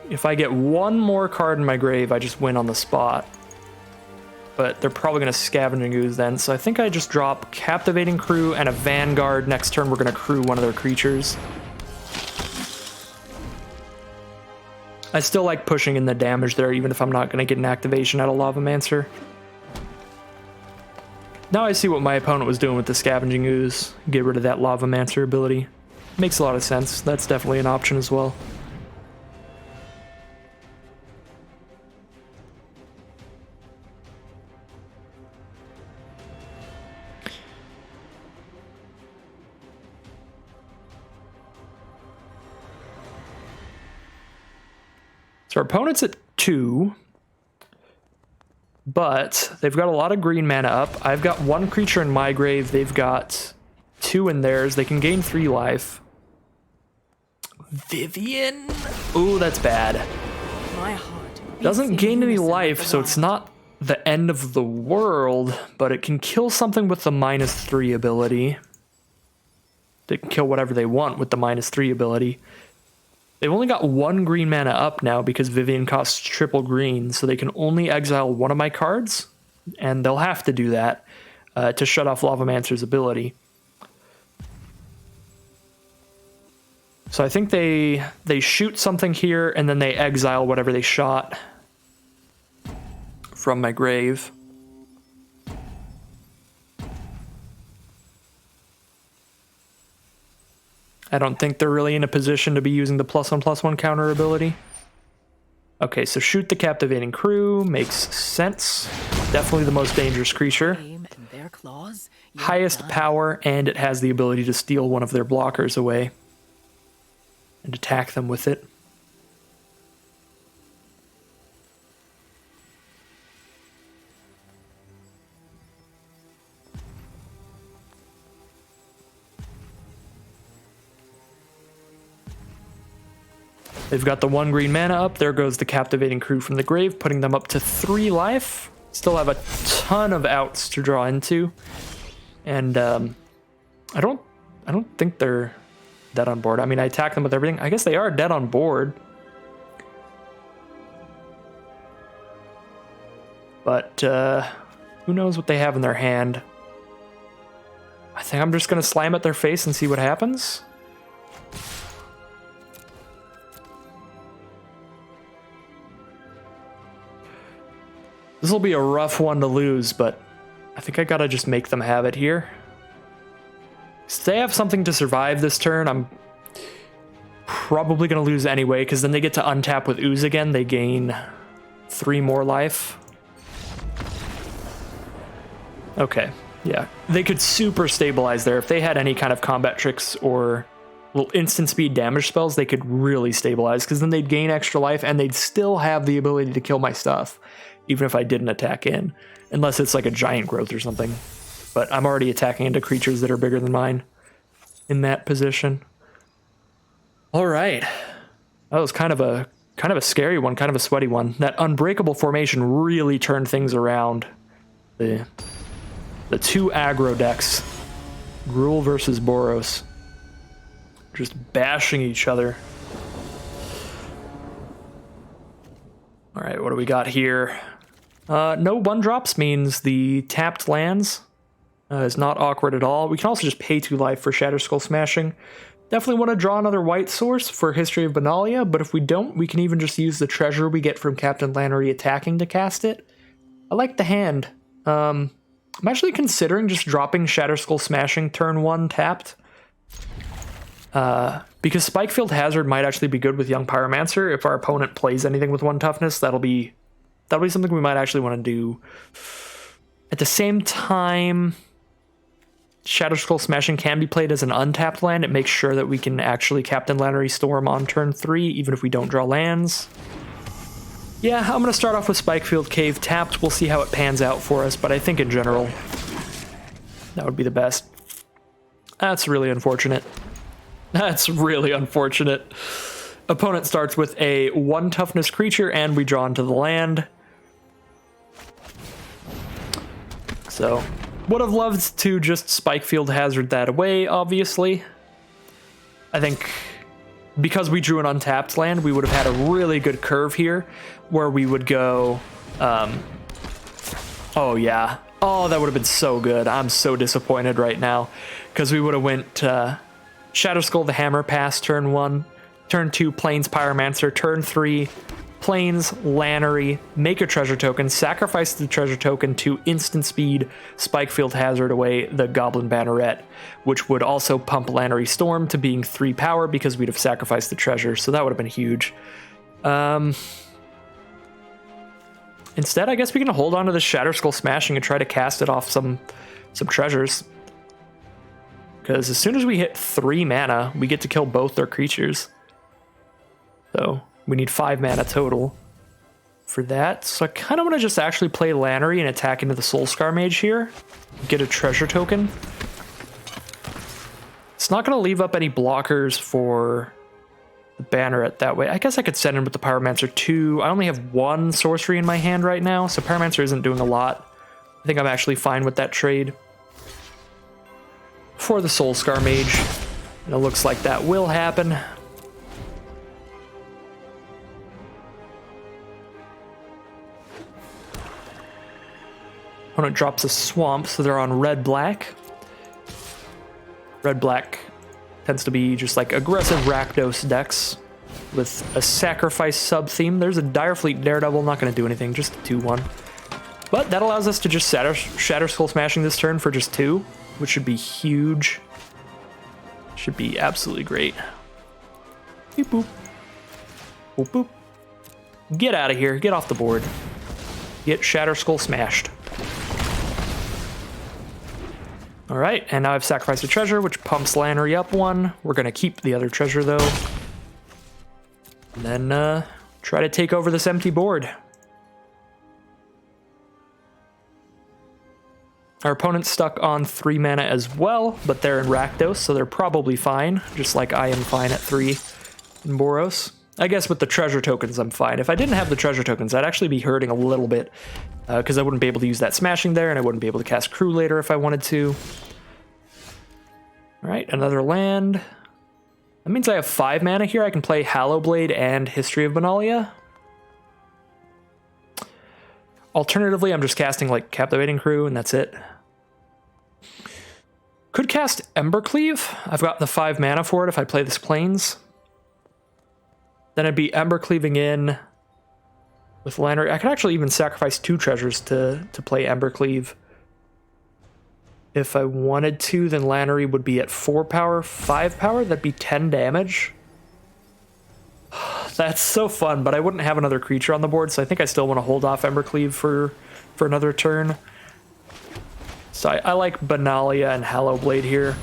If I get one more card in my grave, I just win on the spot. But they're probably going to Scavenging Ooze then, so I think I just drop Captivating Crew and a Vanguard. Next turn, we're going to crew one of their creatures. I still like pushing in the damage there, even if I'm not going to get an activation out of Lavamancer. Now I see what my opponent was doing with the Scavenging Ooze. Get rid of that Lavamancer ability. Makes a lot of sense. That's definitely an option as well. So our opponent's at 2, but they've got a lot of green mana up. I've got 1 creature in my grave. They've got 2 in theirs. They can gain 3 life. Vivian? Ooh, that's bad. My heart Doesn't gain any life, so it's not the end of the world, but it can kill something with the -3 ability. They can kill whatever they want with the -3 ability. They've only got 1 green mana up now because Vivian costs triple green, so they can only exile 1 of my cards, and they'll have to do that to shut off Lavamancer's ability. So I think they shoot something here, and then they exile whatever they shot from my grave. I don't think they're really in a position to be using the +1/+1 counter ability. Okay, so shoot the Captivating Crew makes sense. Definitely the most dangerous creature. Highest power, and it has the ability to steal one of their blockers away and attack them with it. They've got the 1 green mana up. There goes the Captivating Crew from the grave, putting them up to 3 life. Still have a ton of outs to draw into. And I don't think they're dead on board. I mean, I attack them with everything. I guess they are dead on board. But who knows what they have in their hand. I think I'm just going to slam at their face and see what happens. This will be a rough one to lose, but I think I gotta just make them have it here. So they have something to survive this turn. I'm probably gonna lose anyway, because then they get to untap with Ooze again. They gain 3 more life. Okay, yeah. They could super stabilize there. If they had any kind of combat tricks or little instant speed damage spells, they could really stabilize, because then they'd gain extra life and they'd still have the ability to kill my stuff. Even if I didn't attack in, unless it's like a giant growth or something. But I'm already attacking into creatures that are bigger than mine in that position. All right, that was kind of a scary one, kind of a sweaty one. That Unbreakable formation really turned things around. The 2 aggro decks, Gruul versus Boros, just bashing each other. All right, what do we got here? No 1-drops means the tapped lands is not awkward at all. We can also just pay 2 life for Shatterskull Smashing. Definitely want to draw another white source for History of Benalia, but if we don't, we can even just use the treasure we get from Captain Lannery attacking to cast it. I like the hand. I'm actually considering just dropping Shatterskull Smashing turn 1 tapped. Because Spikefield Hazard might actually be good with Young Pyromancer. If our opponent plays anything with 1 toughness, that'll be something we might actually want to do. At the same time, Shatterskull Smashing can be played as an untapped land. It makes sure that we can actually Captain Lannery Storm on turn 3, even if we don't draw lands. Yeah, I'm going to start off with Spikefield Cave tapped. We'll see how it pans out for us, but I think in general, that would be the best. That's really unfortunate. That's really unfortunate. Opponent starts with a 1 toughness creature, and we draw into the land. So, Would have loved to just Spikefield Hazard that away, obviously. I think because we drew an untapped land, we would have had a really good curve here where we would go... oh, yeah. Oh, that would have been so good. I'm so disappointed right now because we would have went Shadow Skull the Hammer Pass turn 1, turn 2 Plains Pyromancer, turn 3 Plains Lannery, make a treasure token, sacrifice the treasure token to instant speed Spikefield Hazard away the Goblin Banneret, which would also pump Lannery Storm to being 3 power because we'd have sacrificed the treasure, so that would have been huge. Instead, I guess we can hold on to the Shatter Skull Smashing and try to cast it off some treasures. Because as soon as we hit 3 mana, we get to kill both their creatures. So we need 5 mana total for that. So I kind of want to just actually play Lannery and attack into the Soulscar Mage here. Get a treasure token. It's not going to leave up any blockers for the Banneret that way. I guess I could send in with the Pyromancer too. I only have 1 sorcery in my hand right now, so Pyromancer isn't doing a lot. I think I'm actually fine with that trade for the Soulscar Mage. And it looks like that will happen. Opponent drops a Swamp, so they're on red-black. Red-black tends to be just like aggressive Rakdos decks with a sacrifice sub-theme. There's a Direfleet Daredevil, not going to do anything, just a 2-1. But that allows us to just Shatter Skull Smashing this turn for just 2, which should be huge. Should be absolutely great. Beep boop. Boop boop. Get out of here, get off the board. Get Shatter Skull smashed. All right, and now I've sacrificed a treasure, which pumps Lannery up 1. We're going to keep the other treasure, though. And then try to take over this empty board. Our opponent's stuck on 3 mana as well, but they're in Rakdos, so they're probably fine, just like I am fine at 3 in Boros. I guess with the treasure tokens, I'm fine. If I didn't have the treasure tokens, I'd actually be hurting a little bit because I wouldn't be able to use that smashing there, and I wouldn't be able to cast Crew later if I wanted to. All right, another land. That means I have 5 mana here. I can play Hallowblade and History of Benalia. Alternatively, I'm just casting like Captivating Crew, and that's it. Could cast Embercleave. I've got the 5 mana for it if I play this Plains. Then I'd be Embercleaving in with Lannery. I could actually even sacrifice 2 treasures to play Embercleave. If I wanted to, then Lannery would be at 4 power, 5 power. That'd be 10 damage. That's so fun, but I wouldn't have another creature on the board, so I think I still want to hold off Embercleave for another turn. So I like Benalia and Hallowblade here.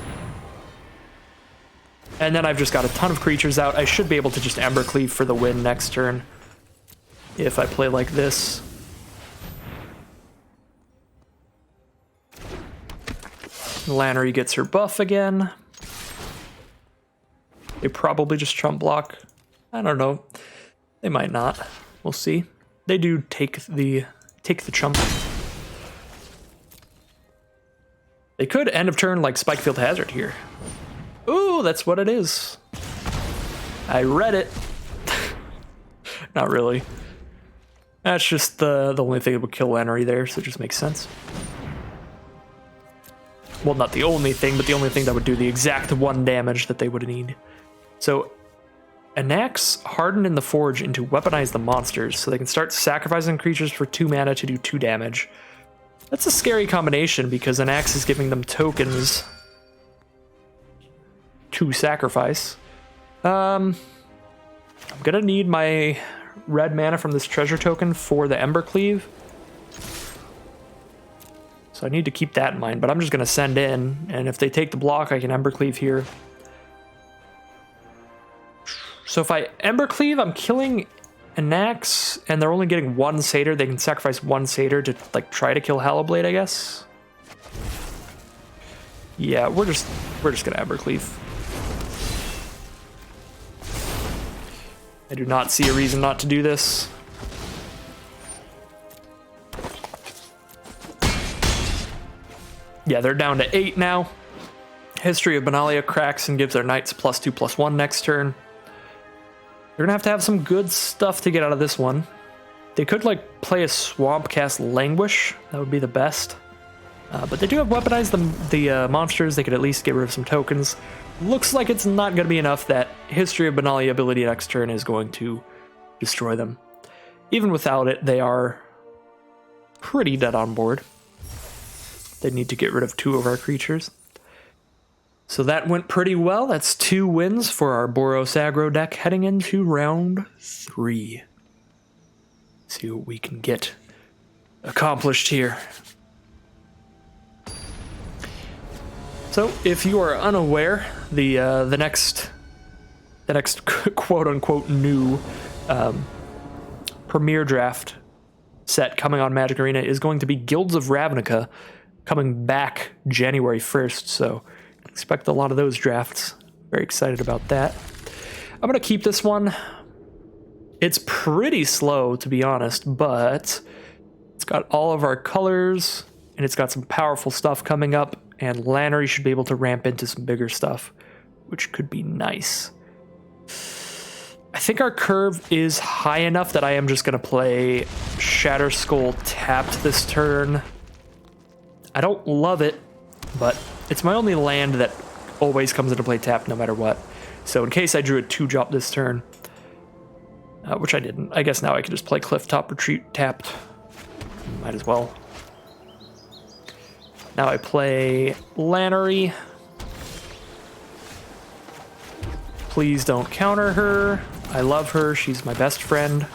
And then I've just got a ton of creatures out. I should be able to just Embercleave for the win next turn if I play like this. Lannery gets her buff again. They probably just trump block. I don't know. They might not. We'll see. They do take the chump. They could end of turn like Spikefield Hazard here. Ooh, that's what it is. I read it. Not really. That's just the only thing that would kill Lannery there, so it just makes sense. Well, not the only thing, but the only thing that would do the exact 1 damage that they would need. So, Anax hardened in the Forge into weaponize the monsters, so they can start sacrificing creatures for 2 mana to do 2 damage. That's a scary combination because Anax is giving them tokens to sacrifice. I'm gonna need my red mana from this treasure token for the Embercleave. So I need to keep that in mind, but I'm just gonna send in, and if they take the block, I can Embercleave here. So if I Embercleave, I'm killing Anax, and they're only getting 1 Satyr. They can sacrifice 1 Satyr to like try to kill Hallowblade, I guess. Yeah, we're just gonna Embercleave. I do not see a reason not to do this. Yeah, they're down to 8 now. History of Benalia cracks and gives their knights +2/+1 next turn. They're gonna have some good stuff to get out of this one. They could like play a swamp cast Languish. That would be the best. But they do have weaponized the monsters. They could at least get rid of some tokens. Looks like it's not going to be enough. That History of Benalia ability next turn is going to destroy them. Even without it, they are pretty dead on board. They need to get rid of 2 of our creatures. So that went pretty well. That's 2 wins for our Boros aggro deck heading into round 3. See what we can get accomplished here. So, if you are unaware, the next quote unquote new premier draft set coming on Magic Arena is going to be Guilds of Ravnica, coming back January 1st. So, expect a lot of those drafts. Very excited about that. I'm gonna keep this one. It's pretty slow, to be honest, but it's got all of our colors and it's got some powerful stuff coming up. And Lannery should be able to ramp into some bigger stuff, which could be nice. I think our curve is high enough that I am just going to play Shatter Skull tapped this turn. I don't love it, but it's my only land that always comes into play tapped no matter what. So in case I drew a 2-drop this turn, which I didn't, I guess now I can just play Clifftop Retreat tapped. Might as well. Now I play Lannery. Please don't counter her. I love her. She's my best friend.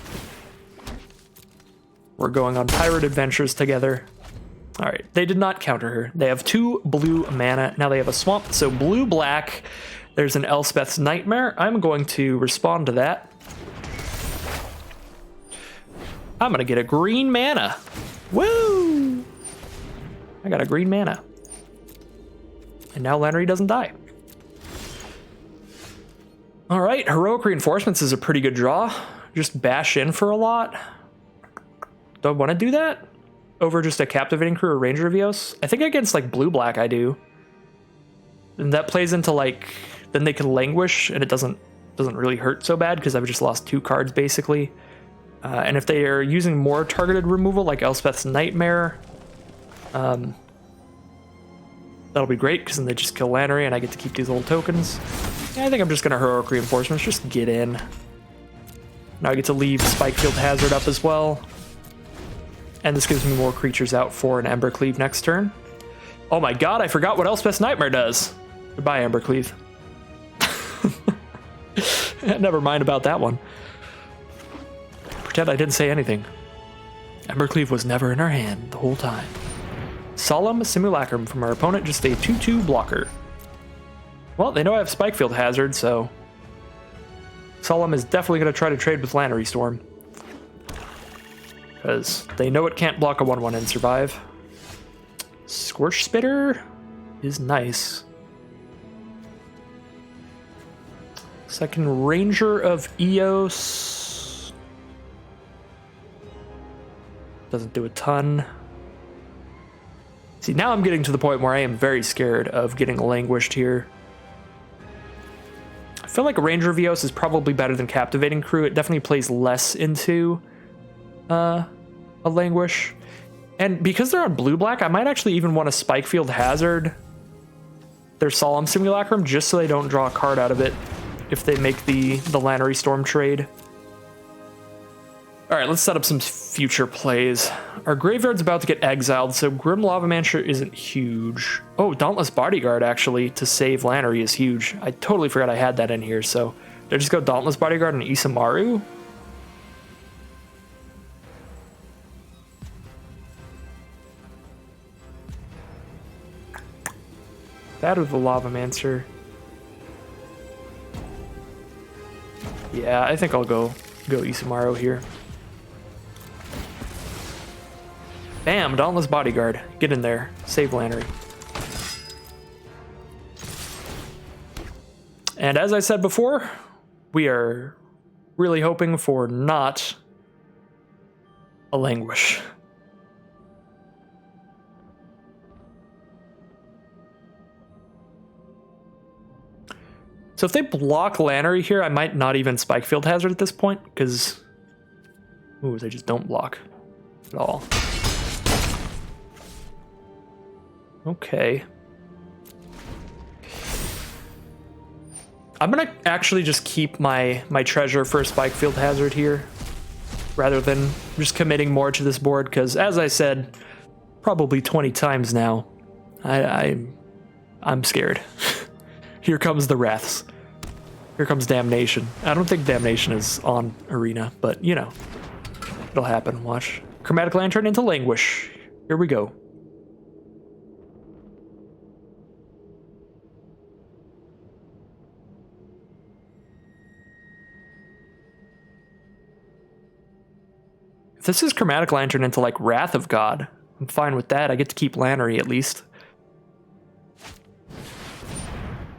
We're going on pirate adventures together. All right, they did not counter her. They have 2 blue mana. Now they have a swamp. So blue-black. There's an Elspeth's Nightmare. I'm going to respond to that. I'm going to get a green mana. Woo! I got a green mana. And now Lannery doesn't die. All right, Heroic Reinforcements is a pretty good draw. Just bash in for a lot. Do I want to do that? Over just a Captivating Crew or Ranger of Eos? I think against like blue-black I do. And that plays into like, then they can Languish and it doesn't really hurt so bad because I've just lost 2 cards basically. And if they are using more targeted removal like Elspeth's Nightmare, that'll be great because then they just kill Lannery and I get to keep these old tokens. Yeah, I think I'm just going to Heroic Reinforcements, just get in. Now I get to leave Spikefield Hazard up as well. And this gives me more creatures out for an Embercleave next turn. Oh my god, I forgot what Elspeth's Nightmare does. Goodbye, Embercleave. Never mind about that one. Pretend I didn't say anything. Embercleave was never in our hand the whole time. Solemn Simulacrum from our opponent, just a 2/2 blocker. Well, they know I have Spikefield Hazard, so Solemn is definitely going to try to trade with Lannery Storm. Because they know it can't block a 1/1 and survive. Scorch Spitter is nice. Second Ranger of Eos. Doesn't do a ton. See, now I'm getting to the point where I am very scared of getting languished here. I feel like a Ranger of Eos is probably better than Captivating Crew. It definitely plays less into a Languish. And because they're on blue-black, I might actually even want to Spikefield Hazard their Solemn Simulacrum just so they don't draw a card out of it if they make the Lannery Storm trade. All right, let's set up some future plays. Our graveyard's about to get exiled, so Grim Lavamancer isn't huge. Oh, Dauntless Bodyguard, actually, to save Lannery is huge. I totally forgot I had that in here, so did I just go Dauntless Bodyguard and Isamaru? That or the Lavamancer. Yeah, I think I'll go Isamaru here. Bam, Dauntless Bodyguard. Get in there. Save Lannery. And as I said before, we are really hoping for not a Languish. So if they block Lannery here, I might not even Spike Field Hazard at this point, because... Ooh, they just don't block at all. Okay. I'm gonna actually just keep my treasure for a Spike Field Hazard here, rather than just committing more to this board, because as I said, probably 20 times now, I'm scared. Here comes the Wraths. Here comes Damnation. I don't think Damnation is on Arena, but you know, it'll happen. Watch. Chromatic Lantern into Languish. Here we go. If this is Chromatic Lantern into like Wrath of God, I'm fine with that. I get to keep Lannery at least.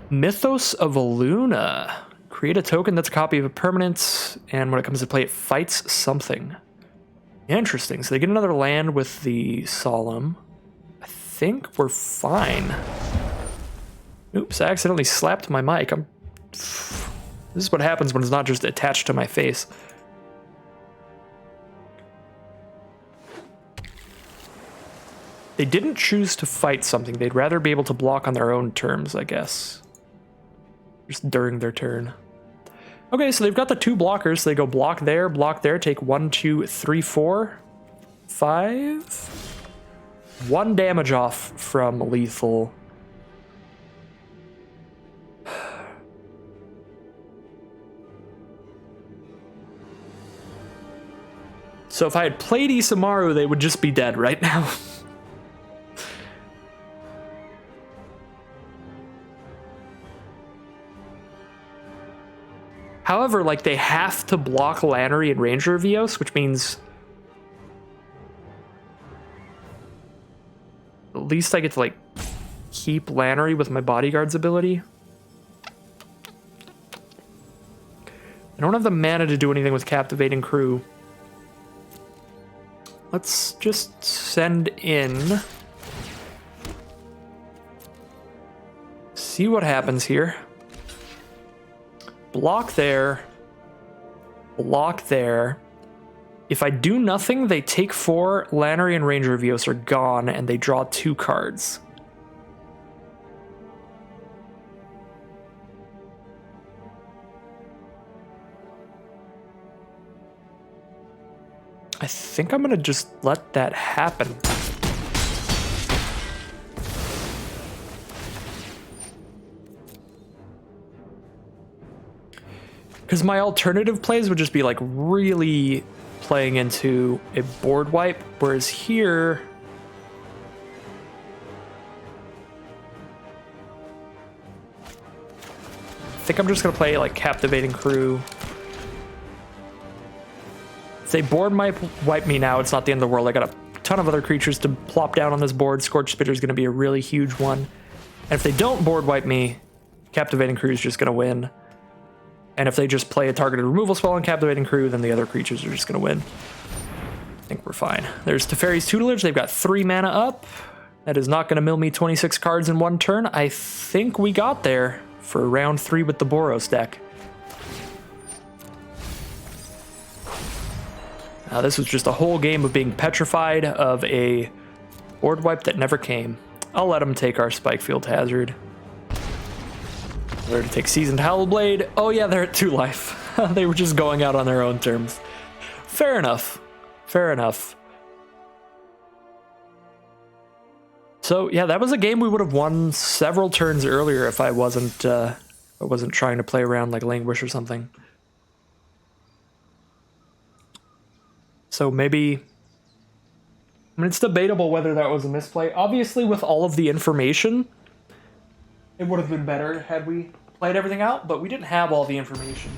Mythos of Aluna. Create a token that's a copy of a permanent, and when it comes to play, it fights something. Interesting. So they get another land with the Solemn. I think we're fine. Oops, I accidentally slapped my mic. This is what happens when it's not just attached to my face. They didn't choose to fight something. They'd rather be able to block on their own terms, I guess. Just during their turn. Okay, so they've got the 2 blockers. So they go block there, take 1, 2, 3, 4, 5. 1 damage off from lethal. So if I had played Isamaru, they would just be dead right now. However, like, they have to block Lannery and Ranger Vios, which means at least I get to, like, keep Lannery with my Bodyguard's ability. I don't have the mana to do anything with Captivating Crew. Let's just send in. See what happens here. Block there. Block there. If I do nothing, they take 4. Lannery and Ranger Vios are gone, and they draw 2 cards. I think I'm gonna just let that happen. Because my alternative plays would just be like really playing into a board wipe, whereas here I think I'm just gonna play like Captivating Crew. If they board wipe me now, it's not the end of the world. I got a ton of other creatures to plop down on this board. Scorch Spitter is gonna be a really huge one. And if they don't board wipe me, Captivating Crew is just gonna win. And if they just play a targeted removal spell on Captivating Crew, then the other creatures are just going to win. I think we're fine. There's Teferi's Tutelage. They've got 3 mana up. That is not going to mill me 26 cards in 1 turn. I think we got there for round 3 with the Boros deck. Now, this was just a whole game of being petrified of a board wipe that never came. I'll let them take our Spike Field Hazard. They're to take Seasoned Howlblade. Oh yeah, they're at 2 life. They were just going out on their own terms. Fair enough. Fair enough. So yeah, that was a game we would have won several turns earlier if I wasn't trying to play around like Languish or something. So maybe, I mean, it's debatable whether that was a misplay. Obviously, with all of the information, it would have been better had we played everything out, but we didn't have all the information.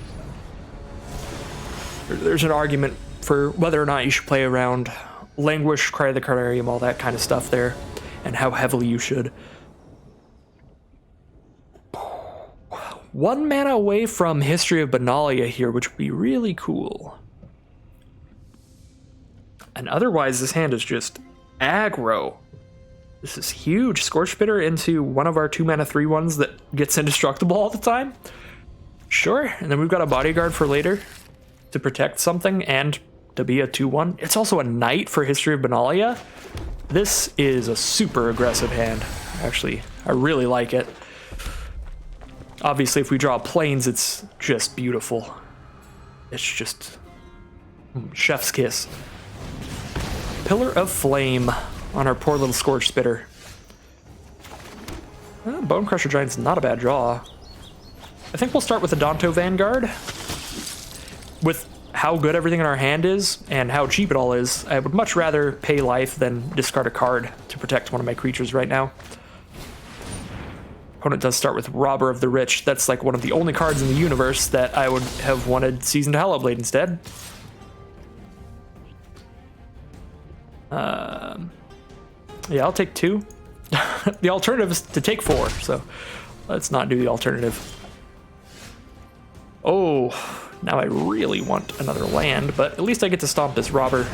So. There's an argument for whether or not you should play around Languish, Cry of the Carnarium, all that kind of stuff there, and how heavily you should. 1 mana away from History of Benalia here, which would be really cool. And otherwise, this hand is just aggro. This is huge. Scorch Spitter into one of our 2 mana 3/1s that gets indestructible all the time. Sure, and then we've got a bodyguard for later to protect something and to be a 2-1. It's also a knight for History of Benalia. This is a super aggressive hand. Actually, I really like it. Obviously, if we draw planes, it's just beautiful. It's just chef's kiss. Pillar of Flame on our poor little Scorch Spitter. Bone Crusher Giant's not a bad draw. I think we'll start with the Danto Vanguard. With how good everything in our hand is and how cheap it all is, I would much rather pay life than discard a card to protect one of my creatures right now. Opponent does start with Robber of the Rich. That's like one of the only cards in the universe that I would have wanted Seasoned Hallowblade instead. Yeah, I'll take 2. The alternative is to take 4, so let's not do the alternative. Oh, now I really want another land, but at least I get to stomp this Robber.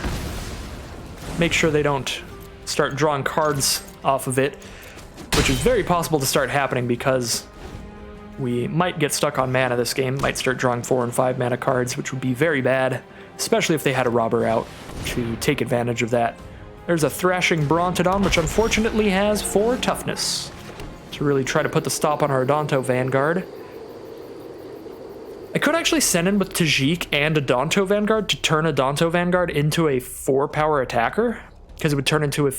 Make sure they don't start drawing cards off of it, which is very possible to start happening because we might get stuck on mana this game, might start drawing 4 and 5 mana cards, which would be very bad, especially if they had a Robber out to take advantage of that. There's a Thrashing Brontodon, which unfortunately has 4 toughness to really try to put the stop on our Danto Vanguard. I could actually send in with Tajik and a Danto Vanguard to turn a Danto Vanguard into a 4-power attacker, because it would turn into a...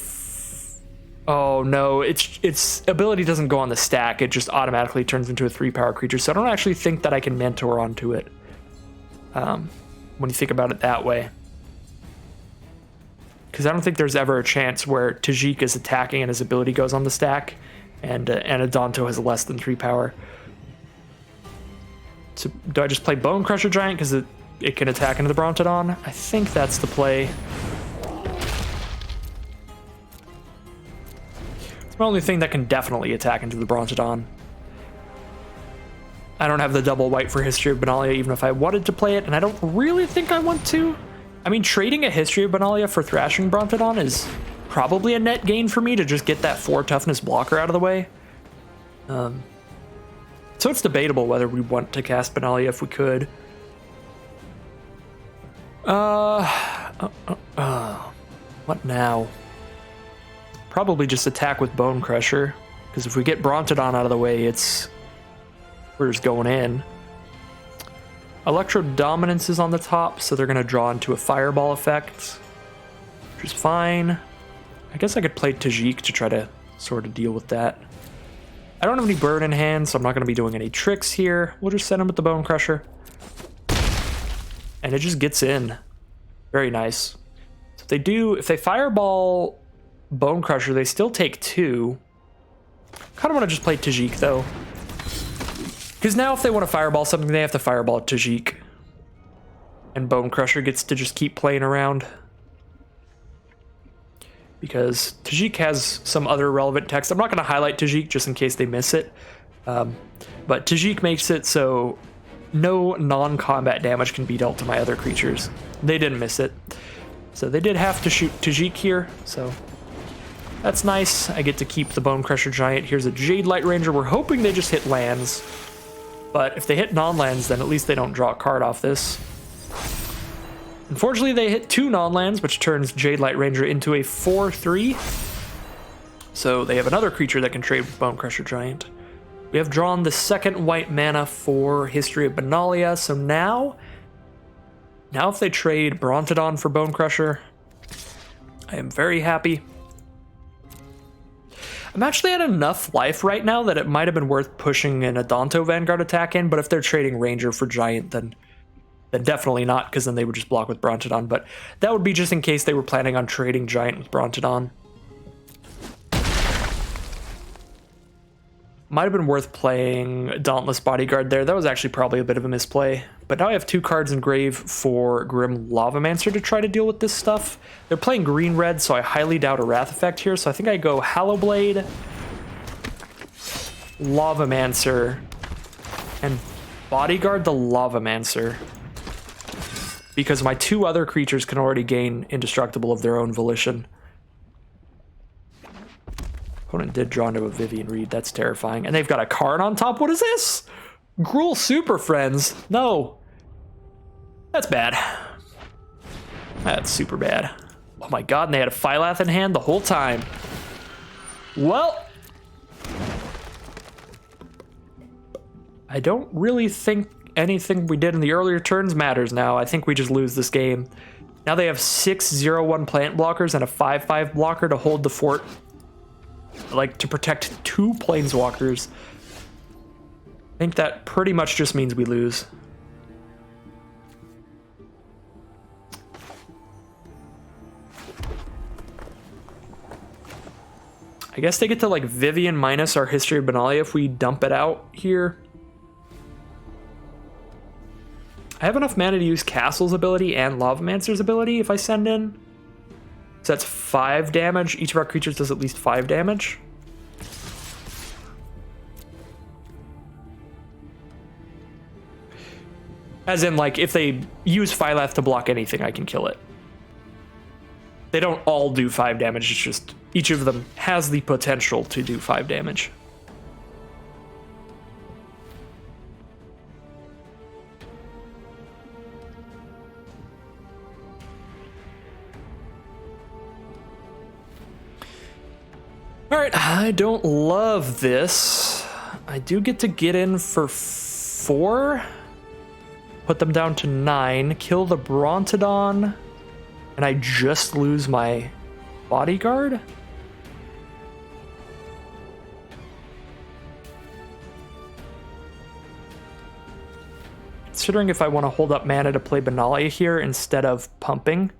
Oh no, its ability doesn't go on the stack, it just automatically turns into a 3-power creature, so I don't actually think that I can mentor onto it, when you think about it that way. Because I don't think there's ever a chance where Tajik is attacking and his ability goes on the stack, and a Danto has less than 3 power. So do I just play Bone Crusher Giant because it can attack into the Brontodon? I think that's the play. It's my only thing that can definitely attack into the Brontodon. I don't have the double white for History of Benalia even if I wanted to play it, and I don't really think I want to. I mean, trading a History of Benalia for Thrashing Brontodon is probably a net gain for me to just get that 4 toughness blocker out of the way. So it's debatable whether we want to cast Benalia if we could. What now? Probably just attack with Bone Crusher, because if we get Brontodon out of the way, we're just going in. Electro Dominance is on the top, so they're going to draw into a Fireball effect, which is fine. I guess I could play Tajik to try to sort of deal with that. I don't have any burn in hand, so I'm not going to be doing any tricks here. We'll just send him with the Bone Crusher. And it just gets in. Very nice. So if they Fireball Bone Crusher, they still take 2. Kind of want to just play Tajik, though. Because now if they want to Fireball something, they have to Fireball Tajik. And Bone Crusher gets to just keep playing around. Because Tajik has some other relevant text. I'm not going to highlight Tajik just in case they miss it. But Tajik makes it so no non-combat damage can be dealt to my other creatures. They didn't miss it. So they did have to shoot Tajik here, so that's nice. I get to keep the Bone Crusher Giant. Here's a Jade Light Ranger. We're hoping they just hit lands. But if they hit non-lands, then at least they don't draw a card off this. Unfortunately, they hit 2 non-lands, which turns Jade Light Ranger into a 4/3. So they have another creature that can trade with Bone Crusher Giant. We have drawn the 2nd white mana for History of Benalia, so now if they trade Brontodon for Bone Crusher, I am very happy. I'm actually at enough life right now that it might have been worth pushing an Danto Vanguard attack in, but if they're trading Ranger for Giant, then definitely not, because then they would just block with Brontodon, but that would be just in case they were planning on trading Giant with Brontodon. Might have been worth playing Dauntless Bodyguard there. That was actually probably a bit of a misplay. But now I have 2 cards in grave for Grim Lavamancer to try to deal with this stuff. They're playing green-red, so I highly doubt a Wrath effect here. So I think I go Hallowblade, Lavamancer, and Bodyguard the Lavamancer. Because my 2 other creatures can already gain Indestructible of their own volition. Opponent did draw into a Vivian Reed. That's terrifying. And they've got a card on top. What is this? Gruul Super Friends. No. That's bad. That's super bad. Oh my god, and they had a Phylath in hand the whole time. Well, I don't really think anything we did in the earlier turns matters now. I think we just lose this game. Now they have 6/0/1 plant blockers and a 5/5 blocker to hold the fort. Like, to protect 2 planeswalkers. I think that pretty much just means we lose. I guess they get to, like, Vivian minus our History of Benalia if we dump it out here. I have enough mana to use Castle's ability and Lavamancer's ability if I send in. So that's 5 damage. Each of our creatures does at least 5 damage. As in, like, if they use Phylath to block anything, I can kill it. They don't all do 5 damage, it's just each of them has the potential to do 5 damage. Alright, I don't love this. I do get to get in for 4. Put them down to 9. Kill the Brontodon. And I just lose my bodyguard? Considering if I want to hold up mana to play Benalia here instead of pumping.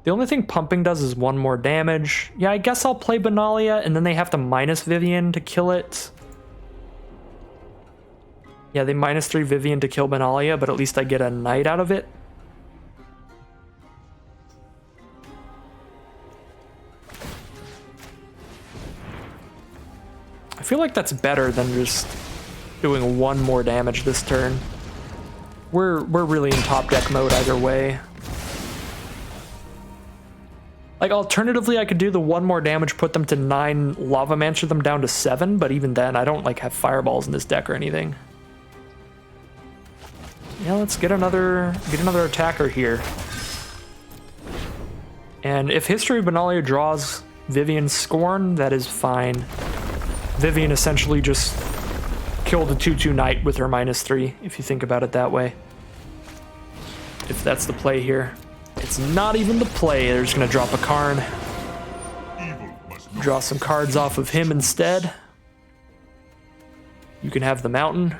The only thing pumping does is 1 more damage. Yeah, I guess I'll play Benalia, and then they have to minus Vivian to kill it. Yeah, they minus 3 Vivian to kill Benalia, but at least I get a knight out of it. I feel like that's better than just doing 1 more damage this turn. We're really in top deck mode either way. Like, alternatively, I could do the 1 more damage, put them to 9, Lavamancer them down to 7, but even then, I don't, like, have fireballs in this deck or anything. Yeah, let's get another attacker here. And if History of Benalia draws Vivian's Scorn, that is fine. Vivian essentially just killed a 2/2 knight with her -3, if you think about it that way. If that's the play here. It's not even the play. They're just going to drop a Karn. Draw some cards off of him instead. You can have the Mountain.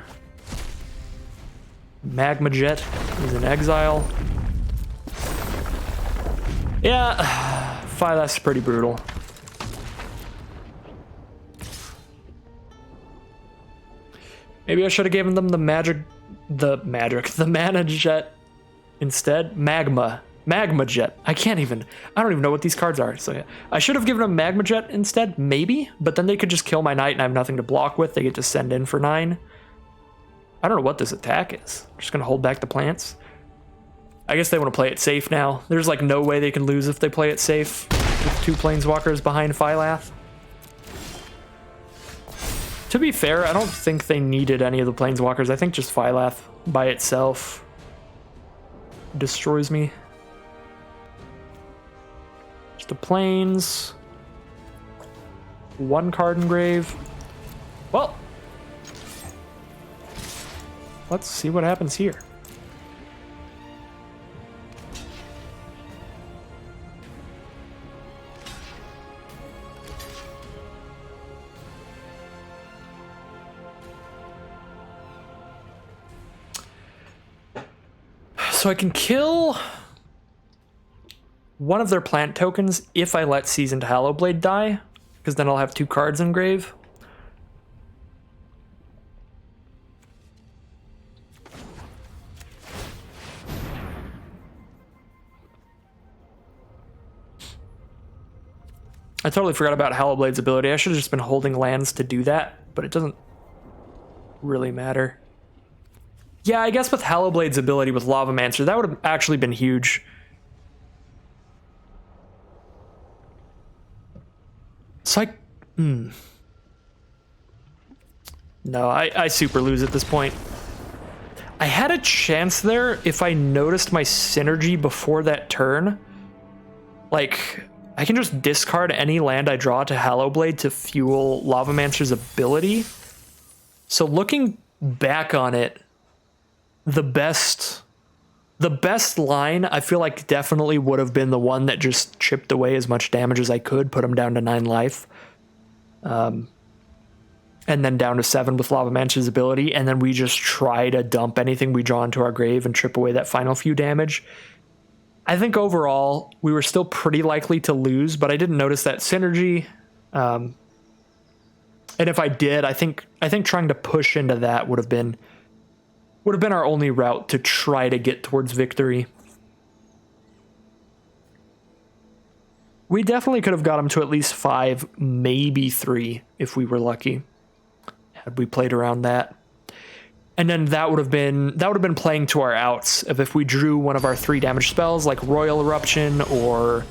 Magma Jet is in exile. Yeah, Phylath's pretty brutal. Maybe I should have given them the Mana Jet instead. Magma Jet. I don't even know what these cards are. So yeah, I should have given them Magma Jet instead, maybe, but then they could just kill my knight and I have nothing to block with. They get to send in for 9. I don't know what this attack is. I'm just gonna hold back the plants. I guess they want to play it safe now. There's like no way they can lose if they play it safe with 2 planeswalkers behind Phylath. To be fair, I don't think they needed any of the planeswalkers. I think just Phylath by itself destroys me. Just the planes. 1 card engrave. Well, let's see what happens here. So I can kill one of their plant tokens if I let Seasoned Hallowblade die, because then I'll have 2 cards in grave. I totally forgot about Hallowblade's ability. I should have just been holding lands to do that, but it doesn't really matter. Yeah, I guess with Hallowblade's ability with Lavamancer, that would have actually been huge. So No, I super lose at this point. I had a chance there if I noticed my synergy before that turn. Like, I can just discard any land I draw to Hallow Blade to fuel Lavamancer's ability. So looking back on it, the best line I feel like definitely would have been the one that just chipped away as much damage as I could, put him down to 9 life. And then down to 7 with Lavamancer's ability, and then we just try to dump anything we draw into our grave and chip away that final few damage. I think overall, we were still pretty likely to lose, but I didn't notice that synergy. And if I did, I think trying to push into that would have been our only route to try to get towards victory. We definitely could have got him to at least 5, maybe 3, if we were lucky. Had we played around that. And then that would have been playing to our outs of if we drew one of our 3 damage spells like Royal Eruption or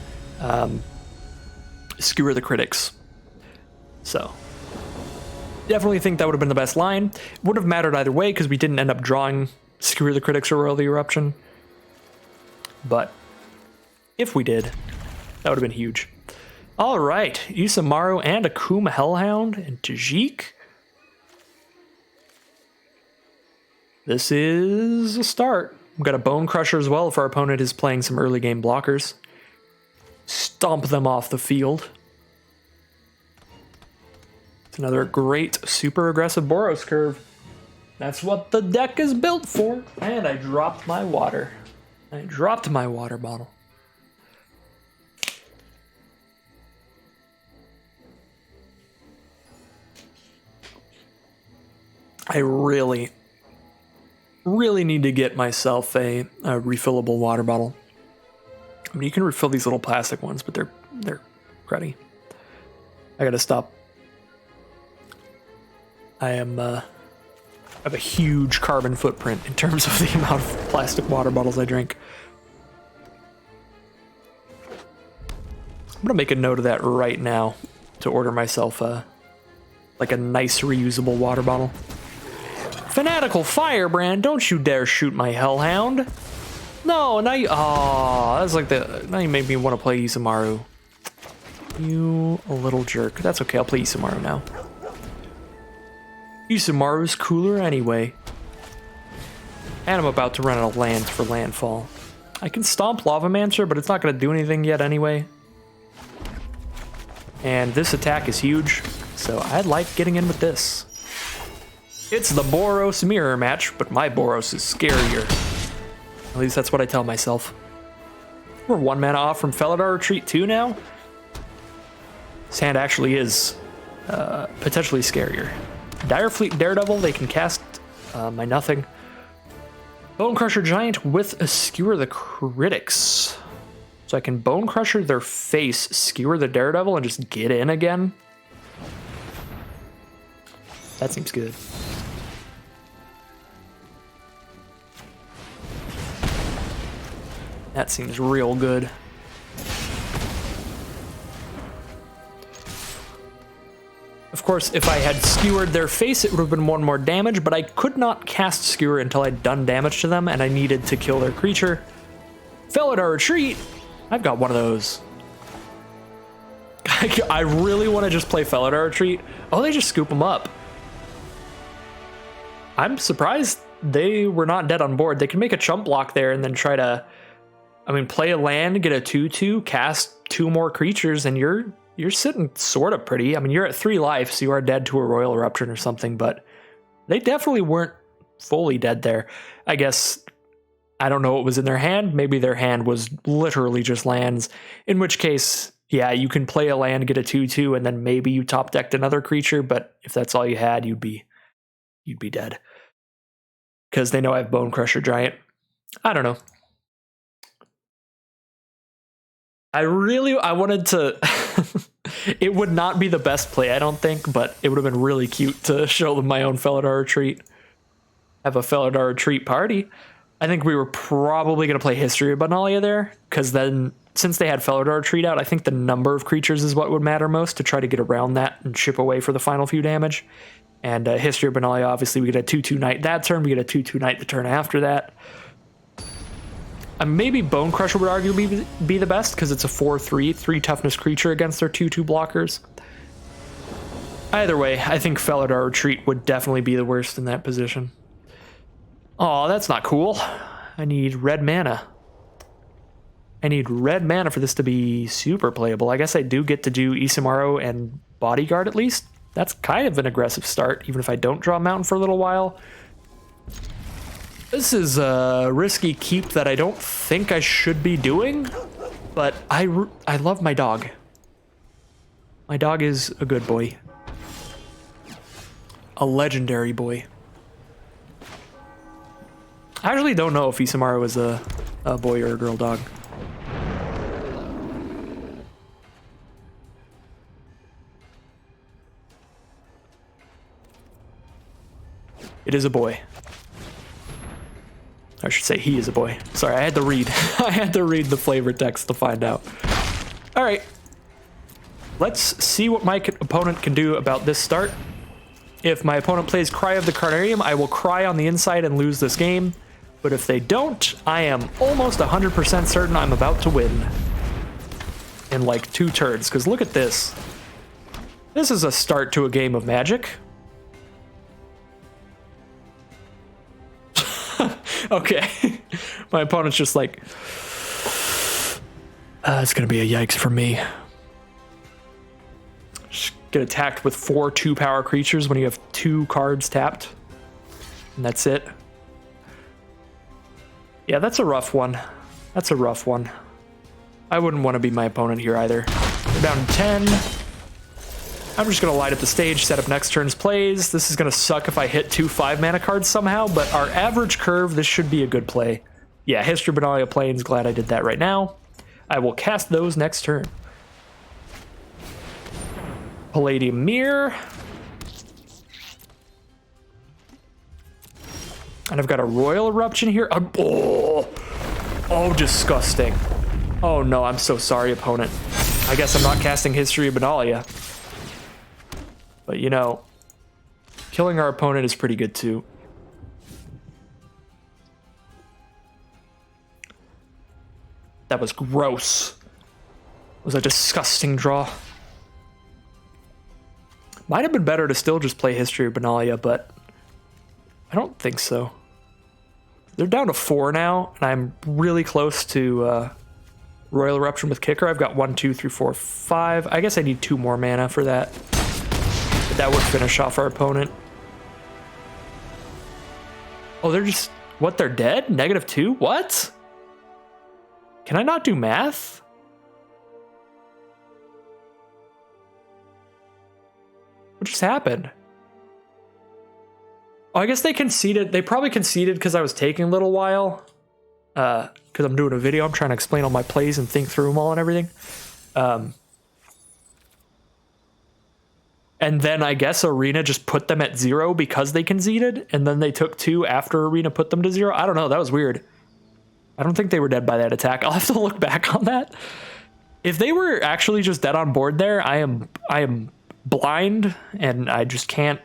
Skewer the Critics. So definitely think that would have been the best line. Would have mattered either way because we didn't end up drawing Skewer the Critics or Royal Eruption. But if we did, that would have been huge. All right, Isamaru and Akuma Hellhound and Tajik. This is a start. We've got a Bone Crusher as well if our opponent is playing some early game blockers. Stomp them off the field. It's another great super aggressive Boros curve. That's what the deck is built for. And I dropped my water. I dropped my water bottle. I really need to get myself a refillable water bottle. I mean, you can refill these little plastic ones, but they're cruddy. I gotta stop. I have a huge carbon footprint in terms of the amount of plastic water bottles I drink. I'm gonna make a note of that right now to order myself like a nice reusable water bottle. Fanatical Firebrand, don't you dare shoot my Hellhound. No, now you... Aw, that's like the... Now you made me want to play Isamaru. You a little jerk. That's okay, I'll play Isamaru now. Isamaru's cooler anyway. And I'm about to run out of lands for landfall. I can stomp Lavamancer, but it's not going to do anything yet anyway. And this attack is huge, so I'd like getting in with this. It's the Boros mirror match, but my Boros is scarier. At least that's what I tell myself. We're 1 mana off from Felidar Retreat 2 now. This hand actually is potentially scarier. Direfleet Daredevil, they can cast my nothing. Bone Crusher Giant with a Skewer the Critics. So I can Bone Crusher their face, Skewer the Daredevil, and just get in again. That seems good. That seems real good. Of course, if I had skewered their face, it would have been 1 more damage, but I could not cast Skewer until I'd done damage to them, and I needed to kill their creature. Felidar Retreat! I've got one of those. I really want to just play Felidar Retreat. Oh, they just scoop them up. I'm surprised they were not dead on board. They can make a chump block there and then try to... I mean, play a land, get a 2/2, cast 2 more creatures, and you're sitting sort of pretty. I mean, you're at 3 life, so you are dead to a Royal Eruption or something, but they definitely weren't fully dead there. I guess, I don't know what was in their hand. Maybe their hand was literally just lands, in which case, yeah, you can play a land, get a 2/2, and then maybe you top decked another creature, but if that's all you had, you'd be dead. Because they know I have Bone Crusher Giant. I don't know. I wanted to, it would not be the best play, I don't think, but it would have been really cute to show them my own Felidar Retreat. Have a Felidar Retreat party. I think we were probably going to play History of Benalia there, because then, since they had Felidar Retreat out, I think the number of creatures is what would matter most to try to get around that and chip away for the final few damage. And History of Benalia, obviously, we get a 2/2 Knight that turn. We get a 2/2 Knight the turn after that. Maybe Bone Crusher would arguably be the best because it's a 4/3, 3 toughness creature against their 2/2 blockers. Either way, I think Felidar Retreat would definitely be the worst in that position. Oh, that's not cool. I need red mana. I need red mana for this to be super playable. I guess I do get to do Isamaru and Bodyguard at least. That's kind of an aggressive start, even if I don't draw Mountain for a little while. This is a risky keep that I don't think I should be doing, but I love my dog. My dog is a good boy. A legendary boy. I actually don't know if Isamaru is a boy or a girl dog. It is a boy. I should say he is a boy. Sorry, I had to read. I had to read the flavor text to find out. All right. Let's see what my opponent can do about this start. If my opponent plays Cry of the Carnarium, I will cry on the inside and lose this game. But if they don't, I am almost 100% certain I'm about to win. In like 2 turns, because look at this. This is a start to a game of Magic. Okay. My opponent's just like, it's gonna be a yikes for me. Just get attacked with 4 2-power creatures when you have 2 cards tapped. And that's it. Yeah, that's a rough one. That's a rough one. I wouldn't want to be my opponent here either. We're down to 10. I'm just going to light up the stage, set up next turn's plays. This is going to suck if I hit 2 5-mana cards somehow, but our average curve, this should be a good play. Yeah, History of Benalia Plains, glad I did that right now. I will cast those next turn. Palladium Mirror. And I've got a Royal Eruption here. Oh, disgusting. Oh no, I'm so sorry, opponent. I guess I'm not casting History of Benalia. But you know, killing our opponent is pretty good too. That was gross. It was a disgusting draw. Might have been better to still just play History of Benalia, but I don't think so. They're down to 4 now, and I'm really close to Royal Eruption with Kicker. I've got 1, 2, 3, 4, 5. I guess I need 2 more mana for that. But that would finish off our opponent. Oh, they're just... What, they're dead? -2? What? Can I not do math? What just happened? Oh, I guess they conceded. They probably conceded because I was taking a little while. Because I'm doing a video. I'm trying to explain all my plays and think through them all and everything. And then I guess Arena just put them at 0 because they conceded. And then they took 2 after Arena put them to 0. I don't know. That was weird. I don't think they were dead by that attack. I'll have to look back on that. If they were actually just dead on board there, I am blind and I just can't.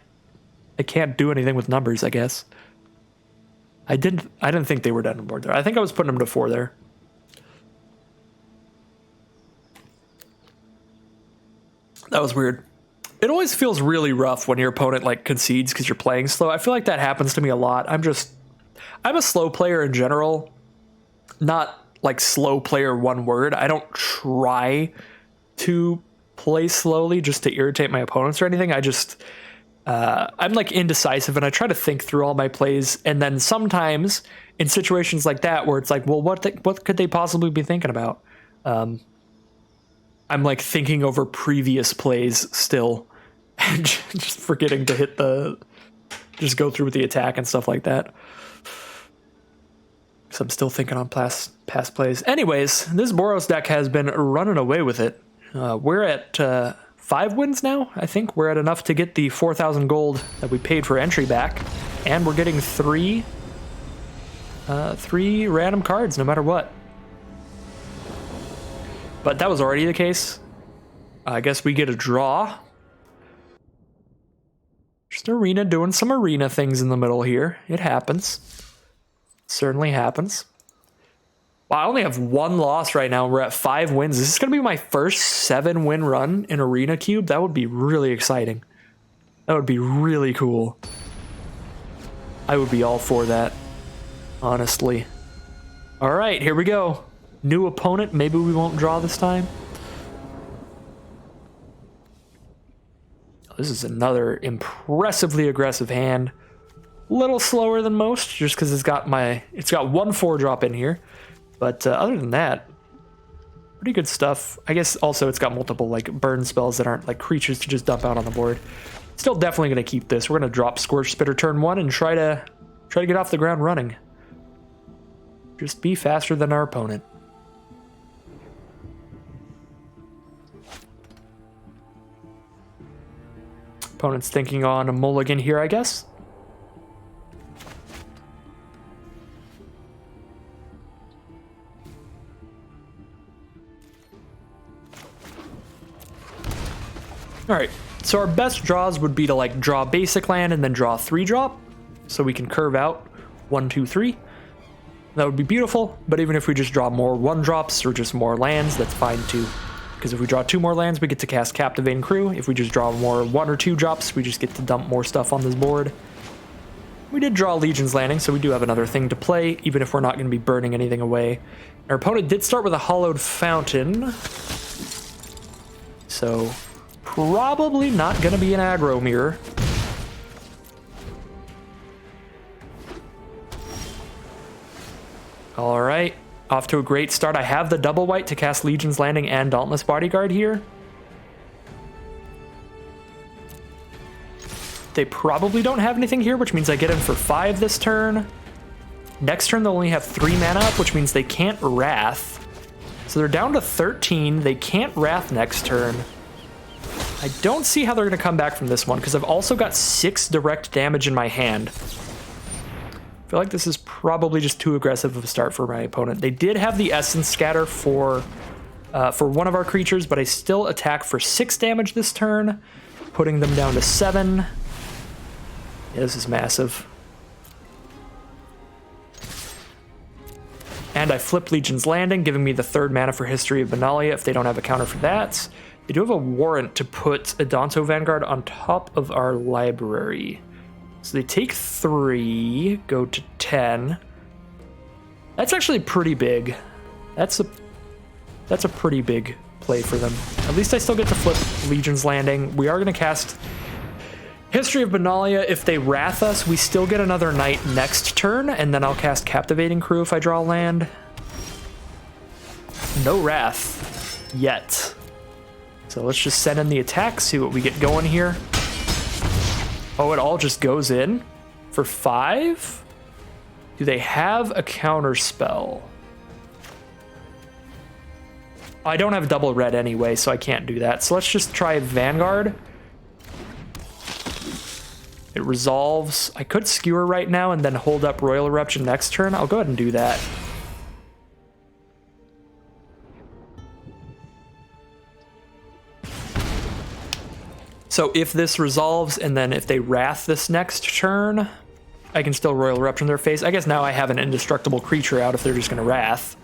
I can't do anything with numbers, I guess. I didn't think they were dead on board there. I think I was putting them to 4 there. That was weird. It always feels really rough when your opponent like concedes because you're playing slow. I feel like that happens to me a lot. I'm a slow player in general. Not like slow player one word. I don't try to play slowly just to irritate my opponents or anything. I'm like indecisive and I try to think through all my plays. And then sometimes in situations like that where it's like, well, what could they possibly be thinking about? I'm like thinking over previous plays still and just forgetting to just go through with the attack and stuff like that. So I'm still thinking on past plays. Anyways, this Boros deck has been running away with it. We're at 5 wins now, I think. We're at enough to get the 4,000 gold that we paid for entry back. And we're getting 3 random cards no matter what. But that was already the case. I guess we get a draw. Just arena doing some arena things in the middle here. It happens. Certainly happens. Wow, I only have 1 loss right now. We're at 5 wins. This is going to be my first 7-win run in Arena Cube. That would be really exciting. That would be really cool. I would be all for that, honestly. All right, here we go. New opponent. Maybe we won't draw this time. This is another impressively aggressive hand. A little slower than most, just because it's got 1 4-drop in here. But other than that, pretty good stuff. I guess also it's got multiple like burn spells that aren't like creatures to just dump out on the board. Still definitely going to keep this. We're going to drop Scorch Spitter turn 1 and try to get off the ground running. Just be faster than our opponent. Opponent's thinking on a mulligan here, I guess. All right, so our best draws would be to like draw basic land and then draw 3-drop, so we can curve out 1, 2, 3. That would be beautiful, but even if we just draw more 1-drops or just more lands, that's fine too. Because if we draw 2 more lands, we get to cast Captivating Crew. If we just draw more 1 or 2 drops, we just get to dump more stuff on this board. We did draw Legion's Landing, so we do have another thing to play, even if we're not going to be burning anything away. Our opponent did start with a Hollowed Fountain, so probably not going to be an aggro mirror. All right, off to a great start. I have the double white to cast Legion's Landing and Dauntless Bodyguard here. They probably don't have anything here, which means I get in for 5 this turn. Next turn, they'll only have 3 mana up, which means they can't Wrath. So they're down to 13. They can't Wrath next turn. I don't see how they're going to come back from this one, because I've also got 6 direct damage in my hand. I feel like this is probably just too aggressive of a start for my opponent. They did have the Essence Scatter for one of our creatures, but I still attack for 6 damage this turn, putting them down to 7. Yeah, this is massive. And I flip Legion's Landing, giving me the 3rd mana for History of Benalia if they don't have a counter for that. They do have a warrant to put Adanto Vanguard on top of our library. So they take 3, go to 10. That's actually pretty big. That's a pretty big play for them. At least I still get to flip Legion's Landing. We are going to cast History of Benalia. If they Wrath us, we still get another Night next turn, and then I'll cast Captivating Crew if I draw land. No Wrath yet. So let's just send in the attack, see what we get going here. Oh, it all just goes in for 5? Do they have a counter spell? I don't have double red anyway, so I can't do that. So let's just try Vanguard. It resolves. I could Skewer right now and then hold up Royal Eruption next turn. I'll go ahead and do that. So if this resolves, and then if they Wrath this next turn, I can still Royal Eruption their face. I guess now I have an indestructible creature out if they're just going to Wrath.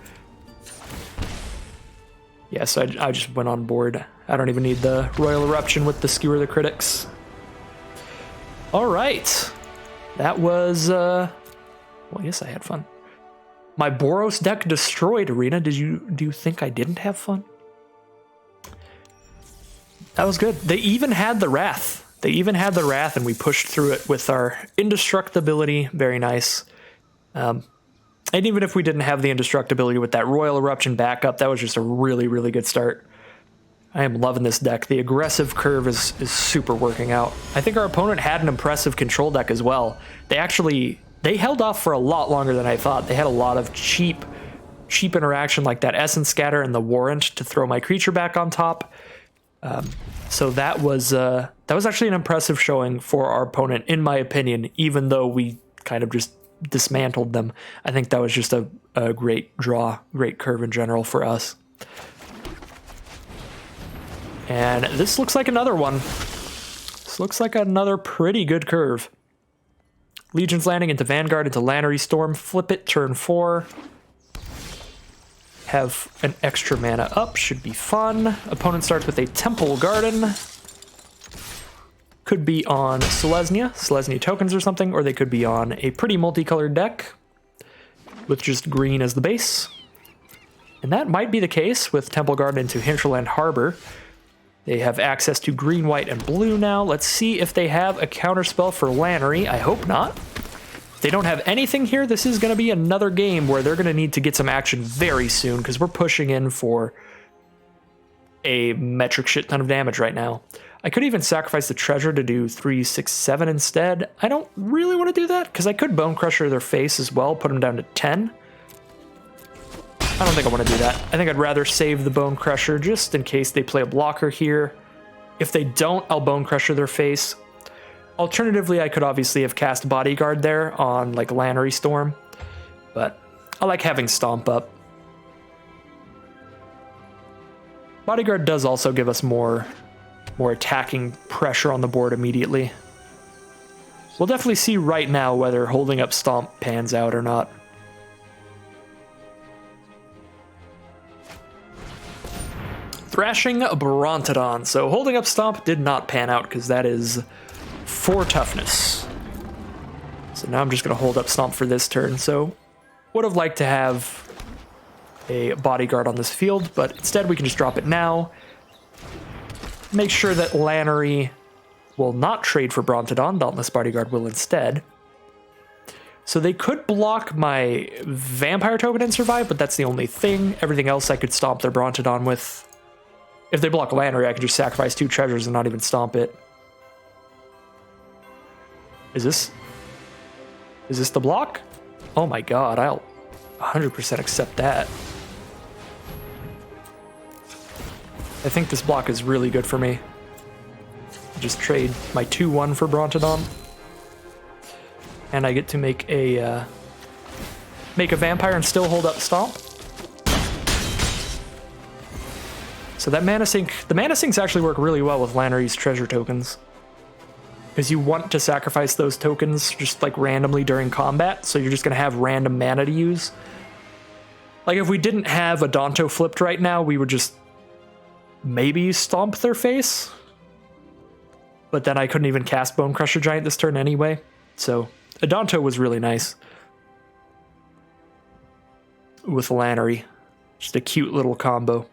Yeah, so I just went on board. I don't even need the Royal Eruption with the Skewer the Critics. All right. That was, well, yes, I had fun. My Boros deck destroyed, Arena. Do you think I didn't have fun? That was good. They even had the Wrath. And we pushed through it with our Indestructibility. Very nice. And even if we didn't have the Indestructibility with that Royal Eruption backup, that was just a really, really good start. I am loving this deck. The aggressive curve is super working out. I think our opponent had an impressive control deck as well. They held off for a lot longer than I thought. They had a lot of cheap interaction like that Essence Scatter and the Warrant to throw my creature back on top. So that was actually an impressive showing for our opponent, in my opinion, even though we kind of just dismantled them. I think that was just a great draw, great curve in general for us. And this looks like another one. This looks like another pretty good curve. Legion's Landing into Vanguard into Lannery Storm. Flip it, turn 4. Have an extra mana up, should be fun. Opponent starts with a Temple Garden. Could be on Selesnya tokens or something, or they could be on a pretty multicolored deck with just green as the base. And that might be the case with Temple Garden into Hinterland Harbor. They have access to green, white, and blue now. Let's see if they have a counterspell for Lannery. I hope not. If they don't have anything here, this is going to be another game where they're going to need to get some action very soon because we're pushing in for a metric shit ton of damage right now. I could even sacrifice the treasure to do 3, 6, 7 instead. I don't really want to do that because I could Bone Crusher their face as well, put them down to 10. I don't think I want to do that. I think I'd rather save the Bone Crusher just in case they play a blocker here. If they don't, I'll Bone Crusher their face. Alternatively, I could obviously have cast Bodyguard there on like Lannery Storm, but I like having Stomp up. Bodyguard does also give us more attacking pressure on the board immediately. We'll definitely see right now whether holding up Stomp pans out or not. Thrashing Brontodon. So holding up Stomp did not pan out because that is 4 toughness. So now I'm just going to hold up Stomp for this turn. So would have liked to have a Bodyguard on this field, but instead we can just drop it now. Make sure that Lannery will not trade for Brontodon. Dauntless Bodyguard will instead. So they could block my Vampire token and survive, but that's the only thing. Everything else I could stomp their Brontodon with. If they block Lannery, I could just sacrifice 2 treasures and not even stomp it. Is this the block? Oh my god, I'll 100% accept that. I think this block is really good for me. Just trade my 2/1 for Brontodon. And I get to make a Vampire and still hold up Stomp. So that Mana Sink, the Mana Sinks actually work really well with Lannery's treasure tokens. Because you want to sacrifice those tokens just like randomly during combat, so you're just going to have random mana to use. Like if we didn't have a Danto flipped right now, we would just maybe stomp their face. But then I couldn't even cast Bone Crusher Giant this turn anyway. So a Danto was really nice. With Lannery. Just a cute little combo.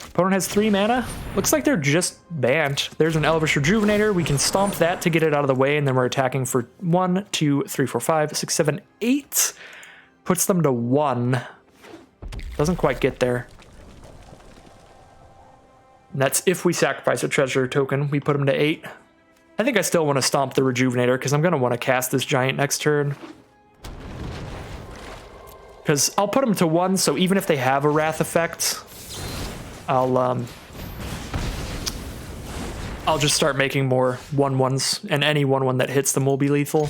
Opponent has 3 mana. Looks like they're just banned. There's an Elvish Rejuvenator. We can stomp that to get it out of the way, and then we're attacking for 1, 2, 3, 4, 5, 6, 7, 8. Puts them to 1. Doesn't quite get there. And that's if we sacrifice a treasure token. We put them to 8. I think I still want to stomp the Rejuvenator because I'm going to want to cast this Giant next turn. Because I'll put them to 1, so even if they have a Wrath effect, I'll just start making more 1/1s, and any 1/1 that hits them will be lethal.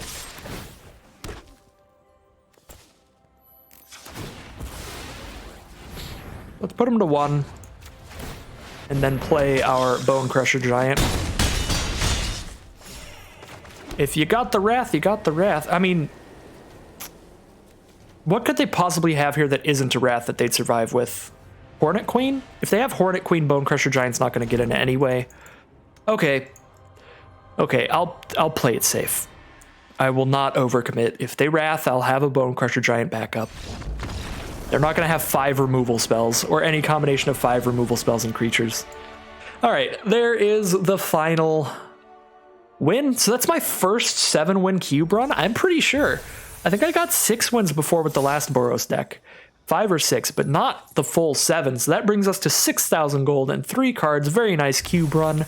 Let's put them to 1, and then play our Bone Crusher Giant. If you got the Wrath, you got the Wrath. I mean, what could they possibly have here that isn't a Wrath that they'd survive with? Hornet Queen? If they have Hornet Queen, Bone Crusher Giant's not going to get in anyway. Okay. Okay, I'll play it safe. I will not overcommit. If they Wrath, I'll have a Bone Crusher Giant backup. They're not going to have 5 removal spells, or any combination of 5 removal spells and creatures. Alright, there is the final win. So that's my first 7-win cube run, I'm pretty sure. I think I got 6 wins before with the last Boros deck. 5 or 6, but not the full 7. So that brings us to 6,000 gold and 3 cards. Very nice cube run.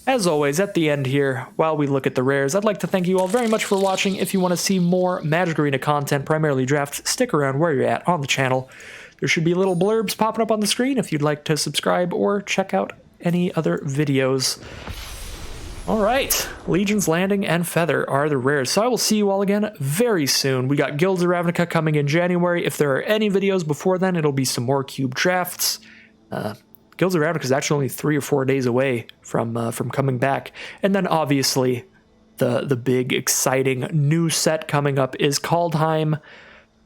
As always, at the end here, while we look at the rares, I'd like to thank you all very much for watching. If you want to see more Magic Arena content, primarily drafts, stick around where you're at on the channel. There should be little blurbs popping up on the screen if you'd like to subscribe or check out any other videos. All right, Legion's Landing and Feather are the rares, so I will see you all again very soon. We got Guilds of Ravnica coming in January. If there are any videos before then, it'll be some more cube drafts. Guilds of Ravnica is actually only 3 or 4 days away from coming back. And then obviously the big exciting new set coming up is Kaldheim.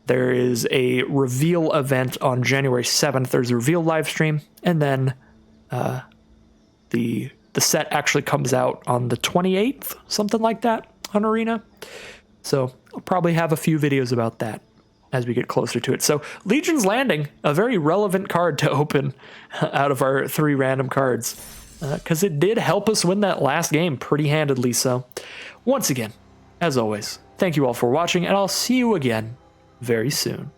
There is a reveal event on January 7th. There's a reveal live stream, and then the set actually comes out on the 28th, something like that, on Arena. So I'll probably have a few videos about that as we get closer to it. So Legion's Landing, a very relevant card to open out of our 3 random cards, because it did help us win that last game pretty handedly. So once again, as always, thank you all for watching, and I'll see you again very soon.